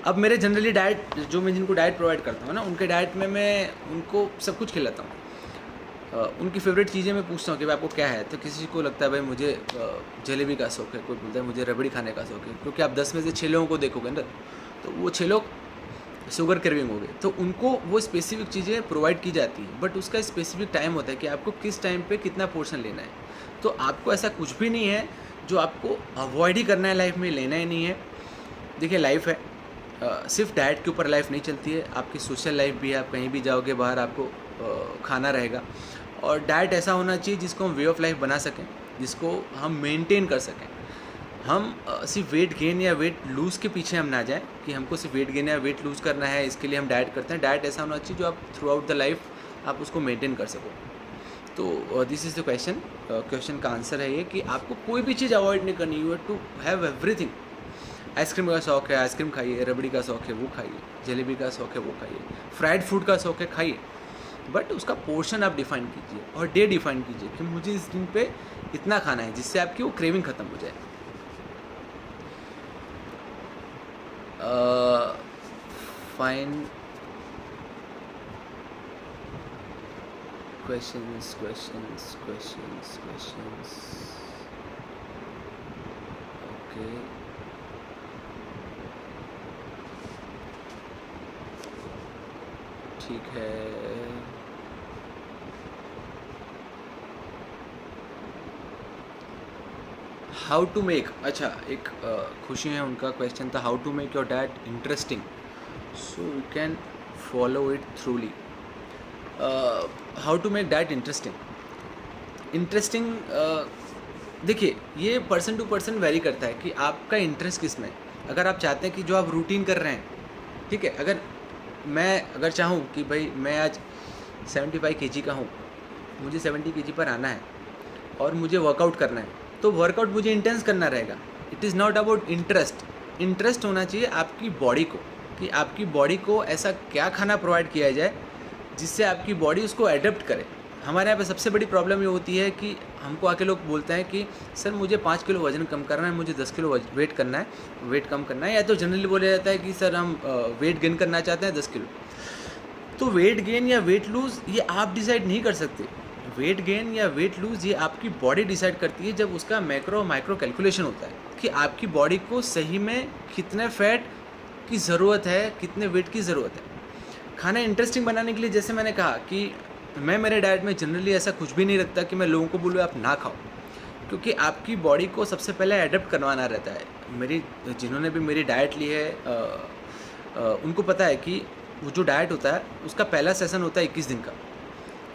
अब मेरे जनरली डाइट जो मैं जिनको डाइट प्रोवाइड करता हूँ ना, उनके डाइट में मैं उनको सब कुछ खिलाता हूँ। उनकी फेवरेट चीज़ें मैं पूछता हूँ कि भाई आपको क्या है, तो किसी को लगता है भाई मुझे जलेबी का शौक़ है, कोई बोलता है मुझे रबड़ी खाने का शौक़ है, क्योंकि आप 10 में से 6 लोगों को देखोगे ना, तो वो 6 लोग शुगर क्रेविंग हो गए, तो उनको वो स्पेसिफिक चीज़ें प्रोवाइड की जाती हैं, बट उसका स्पेसिफिक टाइम होता है कि आपको किस टाइम पे कितना पोर्शन लेना है। तो आपको ऐसा कुछ भी नहीं है जो आपको अवॉइड ही करना है लाइफ में, लेना ही नहीं है। देखिए लाइफ है, सिर्फ डाइट के ऊपर लाइफ नहीं चलती है, आपकी सोशल लाइफ भी है, आप कहीं भी जाओगे बाहर आपको खाना रहेगा, और डाइट ऐसा होना चाहिए जिसको हम वे ऑफ लाइफ बना सकें, जिसको हम मेंटेन कर सकें। हम सिर्फ वेट गेन या वेट लूज़ के पीछे हम ना जाएं कि हमको सिर्फ वेट गेन या वेट लूज़ करना है, इसके लिए हम डाइट करते हैं। डाइट ऐसा होना चाहिए जो आप थ्रू आउट द लाइफ आप उसको मेंटेन कर सको। तो दिस इज़ द क्वेश्चन का आंसर है ये कि आपको कोई भी चीज़ अवॉइड नहीं करनी, you have to have everything. Ice cream का शौक़ है आइसक्रीम खाइए, रबड़ी का शौक़ है वो खाइए, जलेबी का शौक़ है वो खाइए, फ्राइड फूड का शौक़ है खाइए, बट उसका पोर्शन आप डिफ़ाइन कीजिए और डे डिफ़ाइन कीजिए कि मुझे इस दिन पे इतना खाना है, जिससे आपकी वो क्रेविंग ख़त्म हो जाए। फाइन questions ओके ठीक है। हाउ टू मेक, अच्छा एक खुशी है उनका क्वेश्चन था, how to make your diet interesting so you can follow it thoroughly. How to make diet interesting देखिए ये पर्सन टू पर्सन वेरी करता है कि आपका इंटरेस्ट किस में। अगर आप चाहते हैं कि जो आप रूटीन कर रहे हैं, ठीक है, अगर मैं अगर चाहूँ कि भाई मैं आज 75 केजी का हूँ, मुझे 70 केजी पर आना है और मुझे वर्कआउट करना है, तो वर्कआउट मुझे इंटेंस करना रहेगा। It is not about interest होना चाहिए आपकी बॉडी को, कि आपकी बॉडी को ऐसा क्या खाना प्रोवाइड किया जाए जिससे आपकी बॉडी उसको अडेप्ट करे। हमारे यहाँ पे सबसे बड़ी प्रॉब्लम ये होती है कि हमको आके लोग बोलते हैं कि सर मुझे 5 किलो वज़न कम करना है, मुझे 10 किलो वेट करना है, वेट कम करना है, या तो जनरली बोला जाता है कि सर हम वेट गेन करना चाहते हैं 10 किलो। तो वेट गेन या वेट लूज़ ये आप डिसाइड नहीं कर सकते। वेट गेन या वेट लूज़ ये आपकी बॉडी डिसाइड करती है जब उसका मैक्रो माइक्रो कैलकुलेशन होता है कि आपकी बॉडी को सही में कितने फैट की ज़रूरत है, कितने वेट की ज़रूरत है। खाना इंटरेस्टिंग बनाने के लिए जैसे मैंने कहा कि मैं मेरे डाइट में जनरली ऐसा कुछ भी नहीं रखता कि मैं लोगों को बोलूँ आप ना खाओ, क्योंकि आपकी बॉडी को सबसे पहले एडप्ट करवाना रहता है। जिन्होंने भी मेरी डाइट ली है उनको पता है कि वो जो डाइट होता है उसका पहला सेशन होता है 21 दिन का।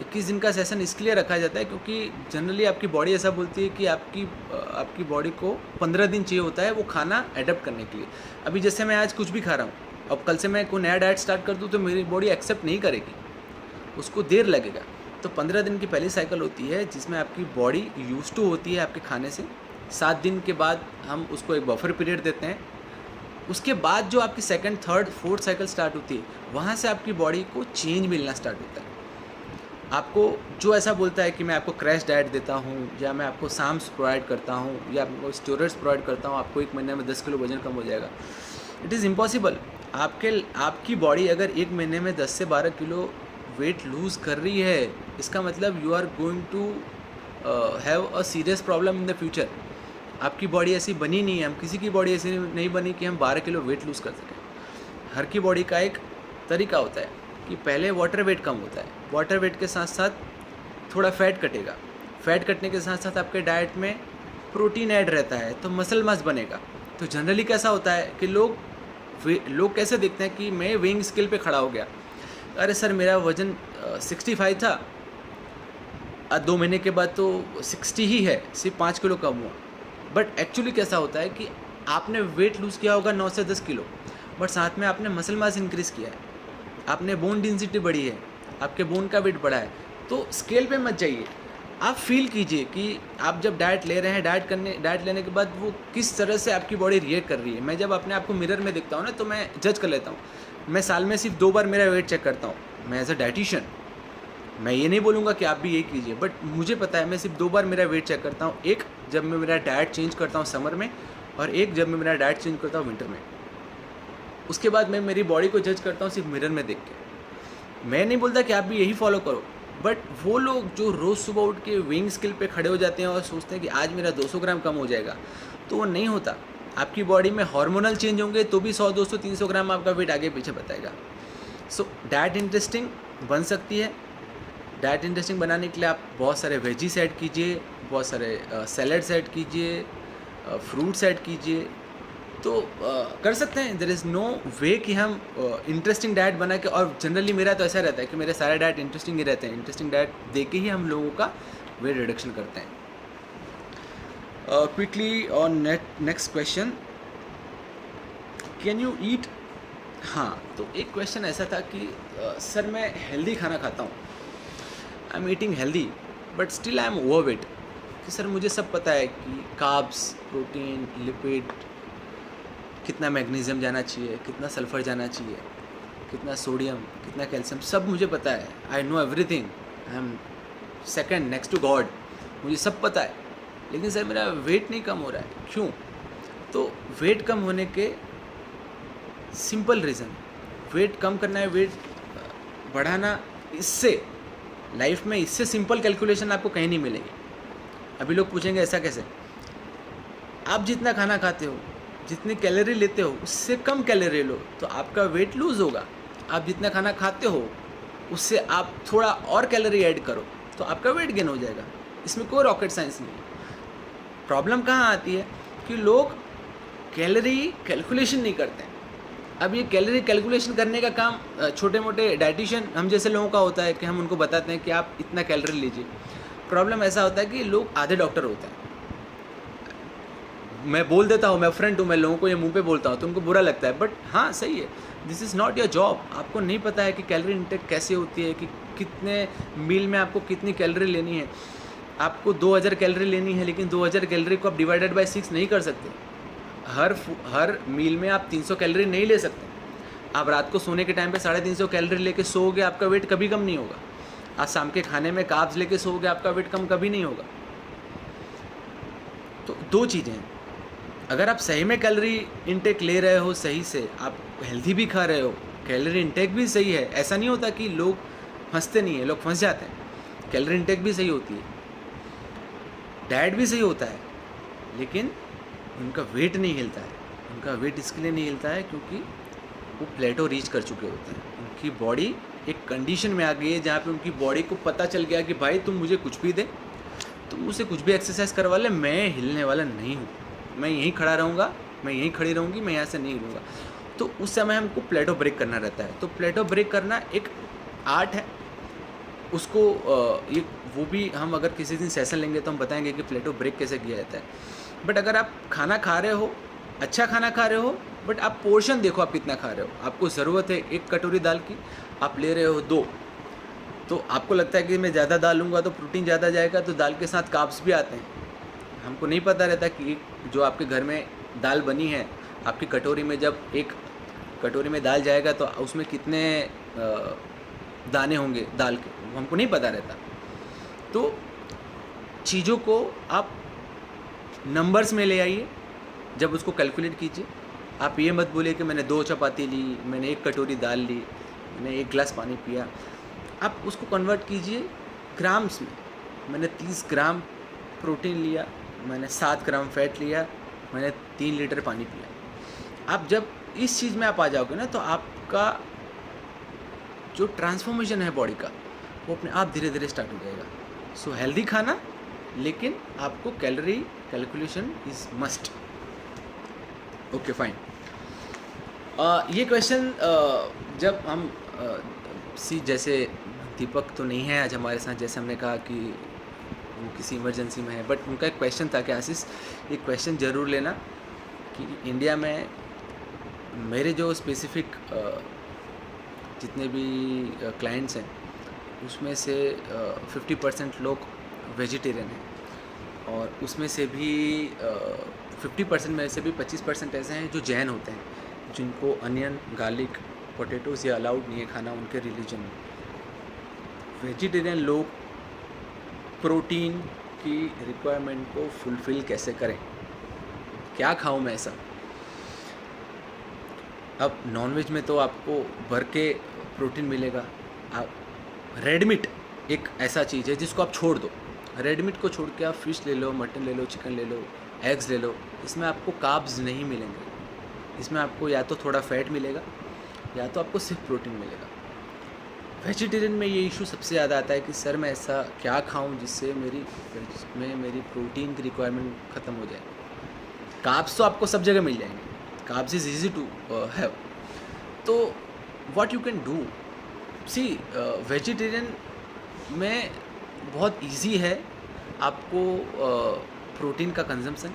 21 दिन का सेशन इसलिए रखा जाता है क्योंकि जनरली आपकी बॉडी ऐसा बोलती है कि आपकी बॉडी को 15 दिन चाहिए होता है वो खाना एडप्ट करने के लिए। अभी जैसे मैं आज कुछ भी खा रहा हूँ, अब कल से मैं कोई नया डाइट स्टार्ट कर दूँ तो मेरी बॉडी एक्सेप्ट नहीं करेगी, उसको देर लगेगा। तो 15 दिन की पहली साइकिल होती है जिसमें आपकी बॉडी यूज टू होती है आपके खाने से। 7 दिन के बाद हम उसको एक बफर पीरियड देते हैं। उसके बाद जो आपकी second, third, fourth cycle start होती है, वहाँ से आपकी बॉडी को चेंज मिलना स्टार्ट होता है। आपको जो ऐसा बोलता है कि मैं आपको क्रैश डाइट देता हूँ या मैं आपको साम्स प्रोवाइड करता हूँ या आपको स्टेरॉइड्स प्रोवाइड करता हूँ, आपको 1 महीने में 10 किलो वजन कम हो जाएगा, इट इज़ इम्पॉसिबल। आपकी बॉडी अगर 1 महीने में 10 से 12 किलो वेट लूज़ कर रही है, इसका मतलब you are going to have a serious problem in the future. आपकी बॉडी ऐसी बनी नहीं है, हम किसी की बॉडी ऐसी नहीं बनी कि हम 12 किलो वेट लूज़ कर सकें। हर की बॉडी का एक तरीका होता है कि पहले वाटर वेट कम होता है, वाटर वेट के साथ साथ थोड़ा फैट कटेगा, फैट कटने के साथ साथ आपके डाइट में प्रोटीन ऐड रहता है तो मसल मास बनेगा। तो जनरली कैसा होता है कि लोग कैसे देखते हैं कि मैं वेइंग स्केल पे खड़ा हो गया, अरे सर मेरा वज़न 65 था, 2 महीने के बाद तो 60 ही है, सिर्फ 5 किलो कम हुआ। बट एक्चुअली कैसा होता है कि आपने वेट लूज़ किया होगा 9 से 10 किलो, बट साथ में आपने मसल मास इंक्रीज़ किया है, आपने बोन डेंसिटी बढ़ी है, आपके बोन का वेट बढ़ा है। तो स्केल पे मत जाइए, आप फील कीजिए कि आप जब डाइट ले रहे हैं, डाइट लेने के बाद वो किस तरह से आपकी बॉडी रिएक्ट कर रही है। मैं जब अपने आप को मिरर में देखता हूँ ना तो मैं जज कर लेता हूँ। मैं साल में सिर्फ 2 बार मेरा वेट चेक करता हूँ, मैं एज अ डाइटिशियन। मैं ये नहीं बोलूँगा कि आप भी यही कीजिए, बट मुझे पता है मैं सिर्फ 2 बार मेरा वेट चेक करता हूँ। एक जब मैं मेरा डाइट चेंज करता हूँ समर में, और एक जब मैं मेरा डाइट चेंज करता हूँ विंटर में। उसके बाद मैं मेरी बॉडी को जज करता हूँ सिर्फ मिरर में देख के। मैं नहीं बोलता कि आप भी यही फॉलो करो, बट वो लोग जो रोज़ सुबह उठ के वेइंग स्केल पे खड़े हो जाते हैं और सोचते हैं कि आज मेरा 200 ग्राम कम हो जाएगा, तो वो नहीं होता। आपकी बॉडी में हार्मोनल चेंज होंगे तो भी 100, 200, 300 ग्राम आपका वेट आगे पीछे बताएगा। सो डाइट इंटरेस्टिंग बन सकती है। डाइट इंटरेस्टिंग बनाने के लिए आप बहुत सारे वेजीज ऐड कीजिए, बहुत सारे सैलड्स ऐड कीजिए, फ्रूट्स ऐड कीजिए, तो कर सकते हैं। देयर इज़ नो वे कि हम इंटरेस्टिंग डाइट बना के, और जनरली मेरा तो ऐसा रहता है कि मेरे सारे डाइट इंटरेस्टिंग ही रहते हैं। इंटरेस्टिंग डाइट दे के ही हम लोगों का वेट रिडक्शन करते हैं। Quickly on next question, can you eat. हाँ, तो एक क्वेश्चन ऐसा था कि सर मैं हेल्दी खाना खाता हूँ, I am eating healthy but still I am overweight. कि सर मुझे सब पता है कि कार्ब्स, प्रोटीन, लिपिड, कितना मैग्नीशियम जाना चाहिए, कितना सल्फ़र जाना चाहिए, कितना सोडियम, कितना कैल्शियम, सब मुझे पता है। I know everything, I am second next to God, मुझे सब पता है। लेकिन सर मेरा वेट नहीं कम हो रहा है, क्यों? तो वेट कम होने के सिंपल रीज़न, वेट कम करना है, वेट बढ़ाना, इससे लाइफ में इससे सिंपल कैलकुलेशन आपको कहीं नहीं मिलेगी। अभी लोग पूछेंगे ऐसा कैसे? आप जितना खाना खाते हो, जितनी कैलोरी लेते हो, उससे कम कैलोरी लो तो आपका वेट लूज़ होगा। आप जितना खाना खाते हो उससे आप थोड़ा और कैलोरी ऐड करो तो आपका वेट गेन हो जाएगा। इसमें कोई रॉकेट साइंस नहीं है। प्रॉब्लम कहाँ आती है कि लोग कैलोरी कैलकुलेशन नहीं करते हैं। अब ये कैलोरी कैलकुलेशन करने का काम छोटे मोटे डाइटिशियन हम जैसे लोगों का होता है कि हम उनको बताते हैं कि आप इतना कैलोरी लीजिए। प्रॉब्लम ऐसा होता है कि लोग आधे डॉक्टर होते हैं। मैं बोल देता हूँ, मैं फ्रेंड हूँ, मैं लोगों को ये मुंह पे बोलता हूँ तो उनको बुरा लगता है, बट हाँ सही है, this is not your job. आपको नहीं पता है कि कैलोरी इंटेक कैसे होती है, कि कितने मील में आपको कितनी कैलोरी लेनी है। आपको 2000 कैलोरी लेनी है, लेकिन 2000 कैलोरी को आप डिवाइडेड बाय 6 नहीं कर सकते। हर मील में आप 300 कैलोरी नहीं ले सकते। आप रात को सोने के टाइम पे 350 कैलोरी लेके सोओगे, आपका वेट कभी कम नहीं होगा। आज शाम के खाने में कार्ब्स लेके सोओगे, आपका वेट कम कभी नहीं होगा। तो दो चीज़ें हैं, अगर आप सही में कैलोरी इंटेक ले रहे हो, सही से आप हेल्दी भी खा रहे हो, कैलोरी इंटेक भी सही है, ऐसा नहीं होता कि लोग फंसते नहीं हैं, लोग फंस जाते हैं। कैलोरी इंटेक भी सही होती है, डाइट भी सही होता है, लेकिन उनका वेट नहीं हिलता है। उनका वेट इसके लिए नहीं हिलता है क्योंकि वो प्लेटो रीच कर चुके होते हैं। उनकी बॉडी एक कंडीशन में आ गई है जहाँ पे उनकी बॉडी को पता चल गया कि भाई तुम मुझे कुछ भी दे, तुम मुझसे कुछ भी एक्सरसाइज करवा ले, मैं हिलने वाला नहीं हूँ, मैं यहीं खड़ा रहूँगा, मैं यहीं खड़ी रहूँगी, मैं यहाँ से नहीं हिलूँगा। तो उस समय हमको प्लेटो ब्रेक करना रहता है। तो प्लेटो ब्रेक करना एक आर्ट है, उसको ये वो भी हम अगर किसी दिन सेशन लेंगे तो हम बताएंगे कि प्लेटो ब्रेक कैसे किया जाता है। बट अगर आप खाना खा रहे हो, अच्छा खाना खा रहे हो, बट आप पोर्शन देखो आप कितना खा रहे हो। आपको ज़रूरत है 1 कटोरी दाल की, आप ले रहे हो 2, तो आपको लगता है कि मैं ज़्यादा दाल लूँगा तो प्रोटीन ज़्यादा जाएगा, तो दाल के साथ कार्ब्स भी आते हैं। हमको नहीं पता रहता कि जो आपके घर में दाल बनी है, आपकी कटोरी में जब 1 कटोरी में दाल जाएगा तो उसमें कितने दाने होंगे दाल के, वो हमको नहीं पता रहता। तो चीज़ों को आप नंबर्स में ले आइए, जब उसको कैलकुलेट कीजिए। आप ये मत बोलिए कि मैंने 2 चपाती ली, मैंने 1 कटोरी दाल ली, मैंने 1 गिलास पानी पिया। आप उसको कन्वर्ट कीजिए ग्राम्स में। मैंने 30 ग्राम प्रोटीन लिया, मैंने 7 ग्राम फैट लिया, मैंने 3 लीटर पानी पिया। आप जब इस चीज़ में आप आ जाओगे ना, तो आपका जो ट्रांसफॉर्मेशन है बॉडी का, वो अपने आप धीरे धीरे स्टार्ट हो जाएगा। सो हेल्दी खाना, लेकिन आपको calorie calculation is must. Okay fine. ये क्वेश्चन जब हम जैसे दीपक तो नहीं है आज हमारे साथ, जैसे हमने कहा कि वो किसी इमरजेंसी में है, बट उनका एक क्वेश्चन था कि आशीष एक क्वेश्चन ज़रूर लेना कि इंडिया में मेरे जो स्पेसिफिक जितने भी क्लाइंट्स हैं उसमें से 50% लोग वेजिटेरियन हैं, और उसमें से भी 50% में से भी 25% ऐसे हैं जो जैन होते हैं, जिनको अनियन, गार्लिक, पोटैटोज़ ये अलाउड नहीं है खाना उनके रिलीजन में। वेजिटेरियन लोग प्रोटीन की रिक्वायरमेंट को फुलफ़िल कैसे करें? क्या खाऊं मैं ऐसा? अब नॉनवेज में तो आपको भर के प्रोटीन मिलेगा। आप रेड मीट एक ऐसा चीज़ है जिसको आप छोड़ दो। रेड मीट को छोड़ के आप फ़िश ले लो, मटन ले लो, चिकन ले लो, एग्स ले लो। इसमें आपको कार्ब्स नहीं मिलेंगे, इसमें आपको या तो थोड़ा फैट मिलेगा या तो आपको सिर्फ प्रोटीन मिलेगा। वेजिटेरियन में ये इशू सबसे ज़्यादा आता है कि सर मैं ऐसा क्या खाऊं जिससे मेरी प्रोटीन की रिक्वायरमेंट ख़त्म हो जाए। कार्ब्स तो आपको सब जगह मिल जाएंगे, carbs is easy to have. तो what you can do, see vegetarian में बहुत इजी है आपको प्रोटीन का कंजम्पशन,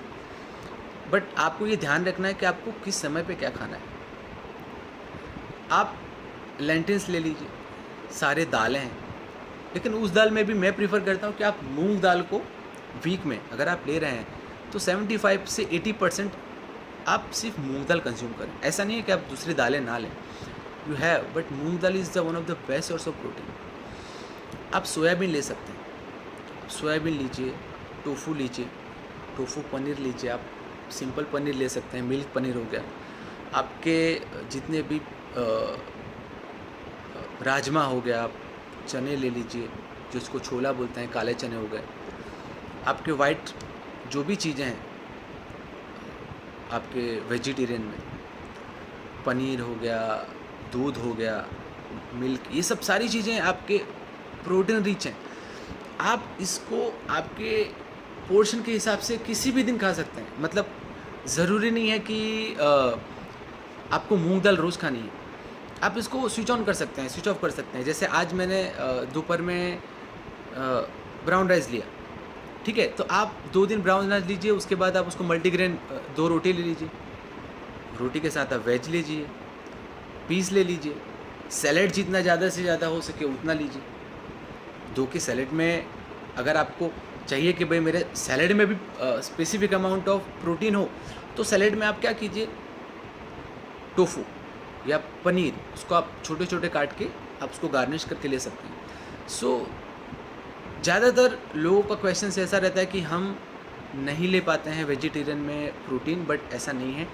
बट आपको ये ध्यान रखना है कि आपको किस समय पे क्या खाना है। आप लेंटिल्स ले लीजिए, सारे दालें हैं, लेकिन उस दाल में भी मैं प्रीफर करता हूँ कि आप मूंग दाल को वीक में अगर आप ले रहे हैं तो 75 से 80% आप सिर्फ मूंग दाल कंज्यूम करें। ऐसा नहीं है कि आप दूसरी दालें ना लें, you have, but moong dal is the one of the best source of protein. आप सोयाबीन ले सकते हैं, सोयाबीन लीजिए, टोफू लीजिए, टोफू पनीर लीजिए, आप सिंपल पनीर ले सकते हैं, मिल्क पनीर हो गया, आपके जितने भी राजमा हो गया, आप चने ले लीजिए, जिसको छोला बोलते हैं, काले चने हो गए, आपके वाइट जो भी चीज़ें हैं आपके वेजिटेरियन में, पनीर हो गया, दूध हो गया, मिल्क, ये सब सारी चीज़ें आपके प्रोटीन रिच हैं। आप इसको आपके पोर्शन के हिसाब से किसी भी दिन खा सकते हैं। मतलब ज़रूरी नहीं है कि आपको मूंग दाल रोज़ खानी है, आप इसको स्विच ऑन कर सकते हैं, स्विच ऑफ कर सकते हैं। जैसे आज मैंने दोपहर में ब्राउन राइस लिया, ठीक है, तो आप 2 दिन ब्राउन अनाज लीजिए, उसके बाद आप उसको मल्टीग्रेन 2 रोटी ले लीजिए, रोटी के साथ आप वेज लीजिए, पीस ले लीजिए, सैलेड जितना ज़्यादा से ज़्यादा हो सके उतना लीजिए। 2 के सैलेड में अगर आपको चाहिए कि भाई मेरे सैलेड में भी स्पेसिफिक अमाउंट ऑफ प्रोटीन हो, तो सैलेड में आप क्या कीजिए, टोफू या पनीर, उसको आप छोटे छोटे काट के आप उसको गार्निश करके ले सकते हैं। सो ज़्यादातर लोगों का क्वेश्चन ऐसा रहता है कि हम नहीं ले पाते हैं वेजिटेरियन में प्रोटीन, बट ऐसा नहीं है।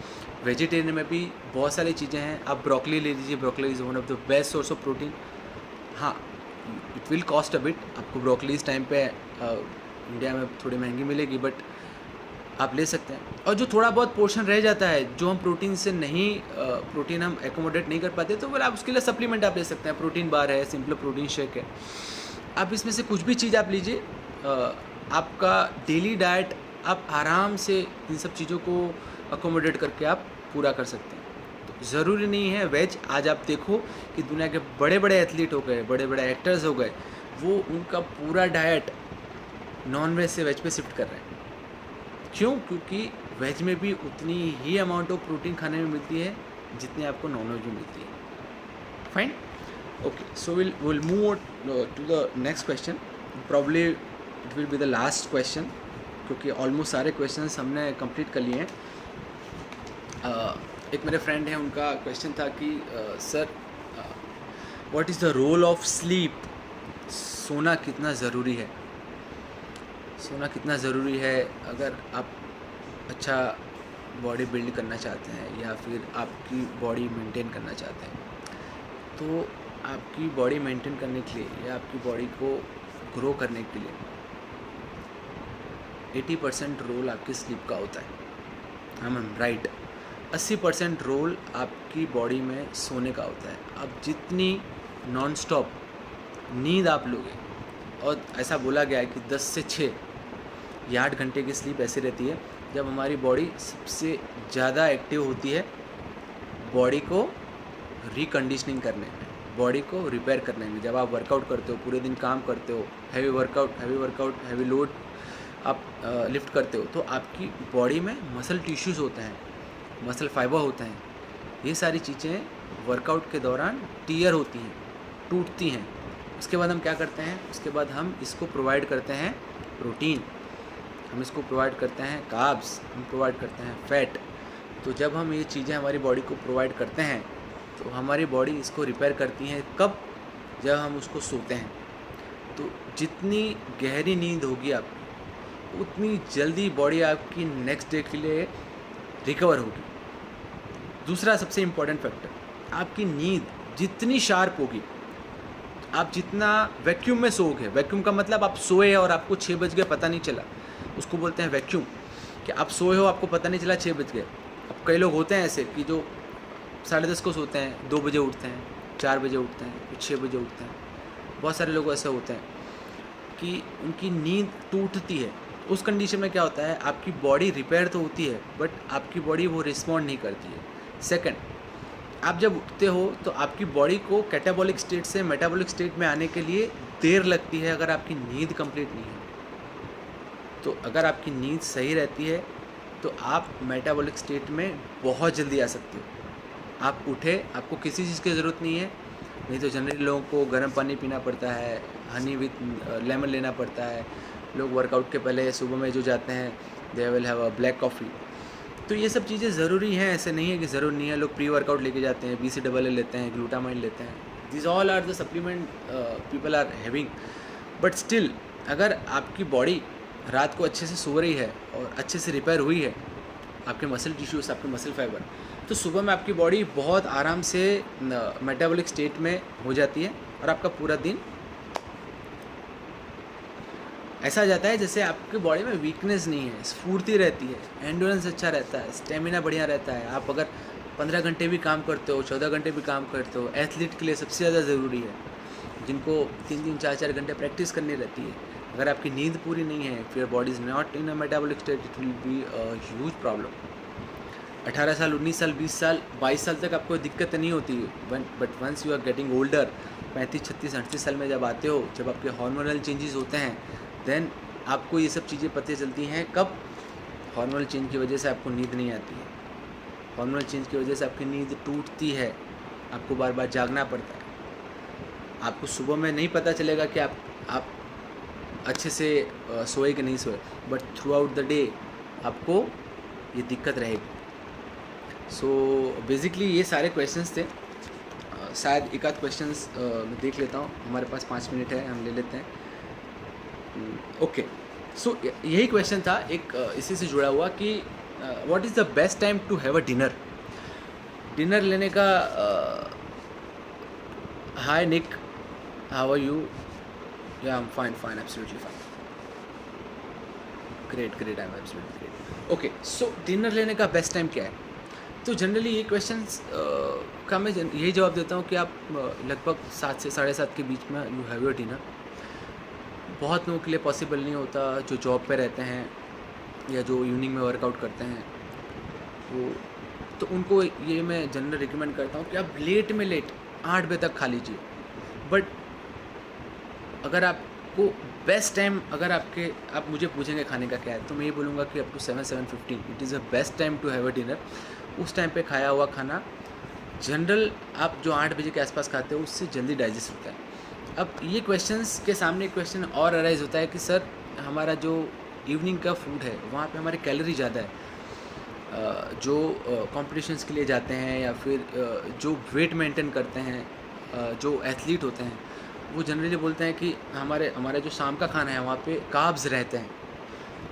वेजिटेरियन में भी बहुत सारी चीज़ें हैं। आप ब्रोकली ले लीजिए, broccoli is one of the best source of protein. हाँ, it will cost a bit, आपको ब्रोकली इस टाइम पे इंडिया में थोड़ी महंगी मिलेगी, बट आप ले सकते हैं। और जो थोड़ा बहुत पोर्शन रह जाता है, जो हम प्रोटीन से नहीं प्रोटीन हम एकोमोडेट नहीं कर पाते, तो फिर आप उसके लिए सप्लीमेंट आप ले सकते हैं। प्रोटीन बार है, सिंपल प्रोटीन शेक है, आप इसमें से कुछ भी चीज़ आप लीजिए। आपका डेली डाइट आप आराम से इन सब चीज़ों को अकोमोडेट करके आप पूरा कर सकते हैं। तो ज़रूरी नहीं है वेज। आज आप देखो कि दुनिया के बड़े बड़े एथलीट हो गए, बड़े बड़े एक्टर्स हो गए, वो उनका पूरा डाइट नॉन वेज से वेज पे शिफ्ट कर रहे हैं। क्यों? क्योंकि वेज में भी उतनी ही अमाउंट ऑफ प्रोटीन खाने में मिलती है जितनी आपको नॉन वेज में मिलती है। Fine, okay, so will move to the next question. Probably it will be the last question, क्योंकि ऑलमोस्ट सारे क्वेश्चंस हमने कंप्लीट कर लिए हैं। एक मेरे फ्रेंड हैं, उनका क्वेश्चन था कि sir what is the role of sleep, सोना कितना ज़रूरी है? सोना कितना ज़रूरी है अगर आप अच्छा बॉडी बिल्ड करना चाहते हैं या फिर आपकी बॉडी मेंटेन करना चाहते हैं? तो आपकी बॉडी मेंटेन करने के लिए या आपकी बॉडी को ग्रो करने के लिए 80% रोल आपकी स्लीप का होता है। I am right. 80% रोल आपकी बॉडी में सोने का होता है। अब जितनी नॉन स्टॉप नींद आप लोगे, और ऐसा बोला गया है कि 10 से 6 या 8 घंटे की स्लीप ऐसी रहती है जब हमारी बॉडी सबसे ज़्यादा एक्टिव होती है बॉडी को रिकंडीशनिंग करने में, बॉडी को रिपेयर करने में। जब आप वर्कआउट करते हो, पूरे दिन काम करते हो, हैवी वर्कआउट, हैवी लोड आप लिफ्ट करते हो, तो आपकी बॉडी में मसल टिश्यूज़ होते हैं, मसल फाइबर होते हैं। ये सारी चीज़ें वर्कआउट के दौरान टीयर होती हैं, टूटती हैं। उसके बाद हम क्या करते हैं? उसके बाद हम इसको प्रोवाइड करते हैं प्रोटीन, हम इसको प्रोवाइड करते हैं कार्ब्स, हम प्रोवाइड करते हैं फैट। तो जब हम ये चीज़ें हमारी बॉडी को प्रोवाइड करते हैं तो हमारी बॉडी इसको रिपेयर करती है। कब? जब हम उसको सोते हैं। तो जितनी गहरी नींद होगी आपकी, उतनी जल्दी बॉडी आपकी नेक्स्ट डे के लिए रिकवर होगी। दूसरा सबसे इम्पॉर्टेंट फैक्टर, आपकी नींद जितनी शार्प होगी, आप जितना वैक्यूम में सोओगे, वैक्यूम का मतलब आप सोए और आपको 6 बज गए पता नहीं चला, उसको बोलते हैं वैक्यूम। कि आप सोए हो, आपको पता नहीं चला 6 बज गए। अब कई लोग होते हैं ऐसे कि जो 10:30 को सोते हैं, 2 बजे उठते हैं, 4 बजे उठते हैं, फिर 6 बजे उठते हैं। बहुत सारे लोग ऐसे होते हैं कि उनकी नींद टूटती है। उस कंडीशन में क्या होता है, आपकी बॉडी रिपेयर तो होती है बट आपकी बॉडी वो रिस्पॉन्ड नहीं करती है। सेकंड, आप जब उठते हो तो आपकी बॉडी को कैटाबॉलिक स्टेट से मेटाबॉलिक स्टेट में आने के लिए देर लगती है अगर आपकी नींद कंप्लीट नहीं है। तो अगर आपकी नींद सही रहती है तो आप मेटाबॉलिक स्टेट में बहुत जल्दी आ सकते हो। आप उठे, आपको किसी चीज़ की ज़रूरत नहीं है, नहीं तो जनरली लोगों को गर्म पानी पीना पड़ता है, हनी विथ लेमन लेना पड़ता है। लोग वर्कआउट के पहले सुबह में जो जाते हैं they will have a black coffee. तो ये सब चीज़ें ज़रूरी हैं, ऐसे नहीं है कि ज़रूरी नहीं है। लोग प्री वर्कआउट लेके जाते हैं, BCAA लेते हैं, ग्लूटामाइन लेते हैं। This all are the supplement people are having. But still अगर आपकी बॉडी रात को अच्छे से सो रही है और अच्छे से रिपेयर हुई है, आपके मसल टिश्यूज़, आपके मसल फाइबर, तो सुबह में आपकी बॉडी बहुत आराम से मेटाबॉलिक स्टेट में हो जाती है और आपका पूरा दिन ऐसा जाता है जैसे आपकी बॉडी में वीकनेस नहीं है, स्फूर्ति रहती है, एंडोरेंस अच्छा रहता है, स्टेमिना बढ़िया रहता है। आप अगर 15 घंटे भी काम करते हो, 14 घंटे भी काम करते हो, एथलीट के लिए सबसे ज़्यादा ज़रूरी है, जिनको 3-3, 4-4 घंटे प्रैक्टिस करनी रहती है। अगर आपकी नींद पूरी नहीं है, फिर body is not in a metabolic state, it will be a huge problem. 18 साल, 19 साल, 20 साल, 22 साल तक आपको दिक्कत नहीं होती, but once you are getting older, 35, 36, 38 साल में जब आते हो, जब आपके हार्मोनल चेंजेस होते हैं, देन आपको ये सब चीज़ें पता चलती हैं कब? हार्मोनल चेंज की वजह से आपको नींद नहीं आती है, हार्मोनल चेंज की वजह से आपकी नींद टूटती है, आपको बार बार जागना पड़ता है। आपको सुबह में नहीं पता चलेगा कि आप अच्छे से सोए कि नहीं सोए, but through out the day आपको ये दिक्कत रहेगी। सो बेसिकली ये सारे क्वेश्चंस थे। शायद एक आध क्वेश्चंस मैं देख लेता हूँ, हमारे पास 5 मिनट है, हम ले लेते हैं। ओके, सो यही क्वेश्चन था एक इसी से जुड़ा हुआ कि what is the best time to have a dinner. Dinner लेने का hi Nick, how are you? या I am fine, absolutely fine, great, I am absolutely great. Okay, so dinner लेने का बेस्ट टाइम क्या है? तो जनरली ये questions का मैं यही जवाब देता हूँ कि आप लगभग 7 से 7:30 के बीच में यू हैव योर डिनर। बहुत लोगों के लिए पॉसिबल नहीं होता, जो जॉब पे रहते हैं या जो इवनिंग में वर्कआउट करते हैं, तो उनको ये मैं जनरल रिकमेंड करता हूँ कि आप लेट 8 बजे तक खा लीजिए। बट अगर आपको बेस्ट टाइम, अगर आप मुझे पूछेंगे खाने का क्या है, तो मैं ये बोलूँगा कि up to 7-7:15 it is a best time to have a dinner. उस टाइम पे खाया हुआ खाना जनरल आप जो 8 बजे के आसपास खाते हो उससे जल्दी डाइजेस्ट होता है। अब ये क्वेश्चंस के सामने एक क्वेश्चन और अराइज होता है कि सर हमारा जो इवनिंग का फूड है वहाँ पे हमारी कैलोरी ज़्यादा है। जो कॉम्पिटिशन्स के लिए जाते हैं या फिर जो वेट मेंटेन करते हैं, जो एथलीट होते हैं, वो जनरली बोलते हैं कि हमारा जो शाम का खाना है वहाँ पे कार्ब्स रहते हैं,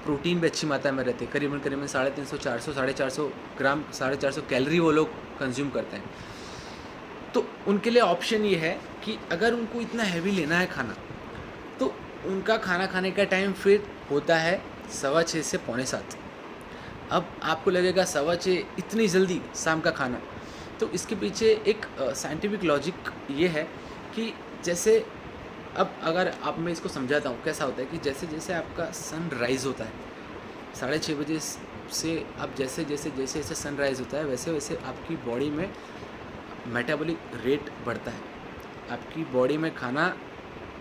प्रोटीन भी अच्छी मात्रा में रहते हैं, करीबन 350, 400, 450 ग्राम, 450 कैलोरी वो लोग कंज्यूम करते हैं। तो उनके लिए ऑप्शन ये है कि अगर उनको इतना हैवी लेना है खाना, तो उनका खाना खाने का टाइम फिर होता है 6:15 से 6:45। अब आपको लगेगा 6:15 इतनी जल्दी शाम का खाना, तो इसके पीछे एक साइंटिफिक लॉजिक ये है कि जैसे अब अगर आप, मैं इसको समझाता हूँ कैसा होता है कि जैसे जैसे आपका सन राइज़ होता है 6:30 बजे से, अब जैसे जैसे सन राइज़ होता है वैसे वैसे आपकी बॉडी में मेटाबॉलिक रेट बढ़ता है, आपकी बॉडी में खाना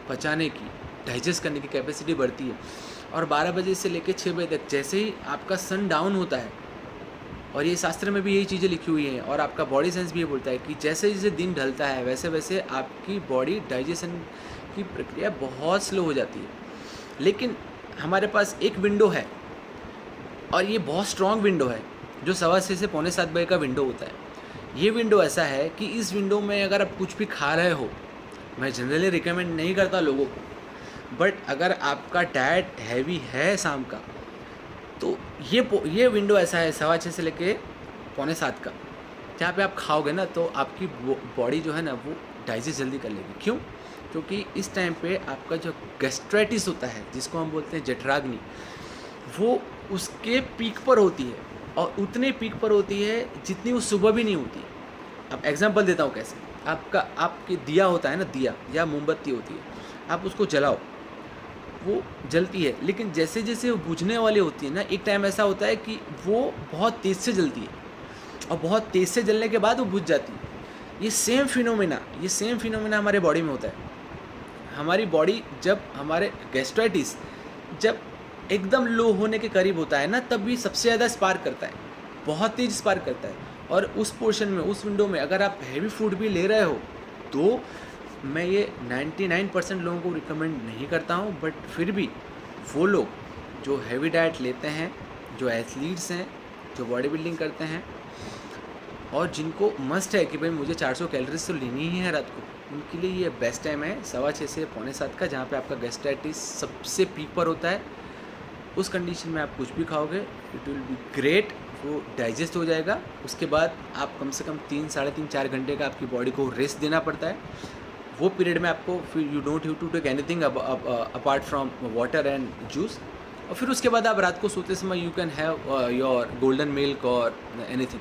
पचाने की, डाइजेस्ट करने की कैपेसिटी बढ़ती है। और 12 बजे से लेकर 6 बजे तक जैसे ही आपका सन डाउन होता है, और ये शास्त्र में भी यही चीज़ें लिखी हुई हैं और आपका बॉडी साइंस भी ये बोलता है कि जैसे जैसे दिन ढलता है वैसे वैसे आपकी बॉडी डाइजेशन की प्रक्रिया बहुत स्लो हो जाती है। लेकिन हमारे पास एक विंडो है, और ये बहुत स्ट्रॉन्ग विंडो है, जो 6:15 से 6:45 बजे का विंडो होता है। ये विंडो ऐसा है कि इस विंडो में अगर आप कुछ भी खा रहे हो, मैं जनरली रिकमेंड नहीं करता लोगों को, बट अगर आपका डाइट हैवी है शाम का, तो ये विंडो ऐसा है 6:15 से लेके 6:45 का, जहाँ पे आप खाओगे ना तो आपकी बॉडी जो है ना वो डाइजेस्ट जल्दी कर लेगी। क्यों? क्योंकि इस टाइम पे आपका जो गैस्ट्राइटिस होता है, जिसको हम बोलते हैं जठराग्नि, वो उसके पीक पर होती है, और उतने पीक पर होती है जितनी वो सुबह भी नहीं होती। अब एग्जांपल देता हूँ कैसे। आपके दिया होता है ना, दिया या मोमबत्ती होती है, आप उसको जलाओ, वो जलती है, लेकिन जैसे जैसे वो बुझने वाली होती है ना, एक टाइम ऐसा होता है कि वो बहुत तेज़ से जलती है, और बहुत तेज़ से जलने के बाद वो बुझ जाती है। ये सेम फिनोमेना हमारे बॉडी में होता है। हमारी बॉडी जब हमारे गैस्ट्राइटिस जब एकदम लो होने के करीब होता है ना, तब भी सबसे ज़्यादा स्पार्क करता है, बहुत तेज़ स्पार्क करता है। और उस पोर्शन में, उस विंडो में अगर आप हैवी फूड भी ले रहे हो, तो मैं ये 99% लोगों को रिकमेंड नहीं करता हूँ, बट फिर भी वो लोग जो हैवी डाइट लेते हैं, जो एथलीट्स हैं, जो बॉडी बिल्डिंग करते हैं, और जिनको मस्ट है कि भाई मुझे 400 कैलोरीज तो लेनी ही है रात को, उनके लिए ये बेस्ट टाइम है 6:15 से 6:45 का, जहाँ पे आपका गैस्ट्राइटिस सबसे पीक पर होता है। उस कंडीशन में आप कुछ भी खाओगे, इट विल बी ग्रेट, वो डाइजेस्ट हो जाएगा। उसके बाद आप कम से कम 3, साढ़े 3, 4 घंटे का आपकी बॉडी को रेस्ट देना पड़ता है। वो पीरियड में आपको फिर you don't have to take anything apart from water and juice, और फिर उसके बाद आप रात को सोते समय you can have your golden milk और एनीथिंग।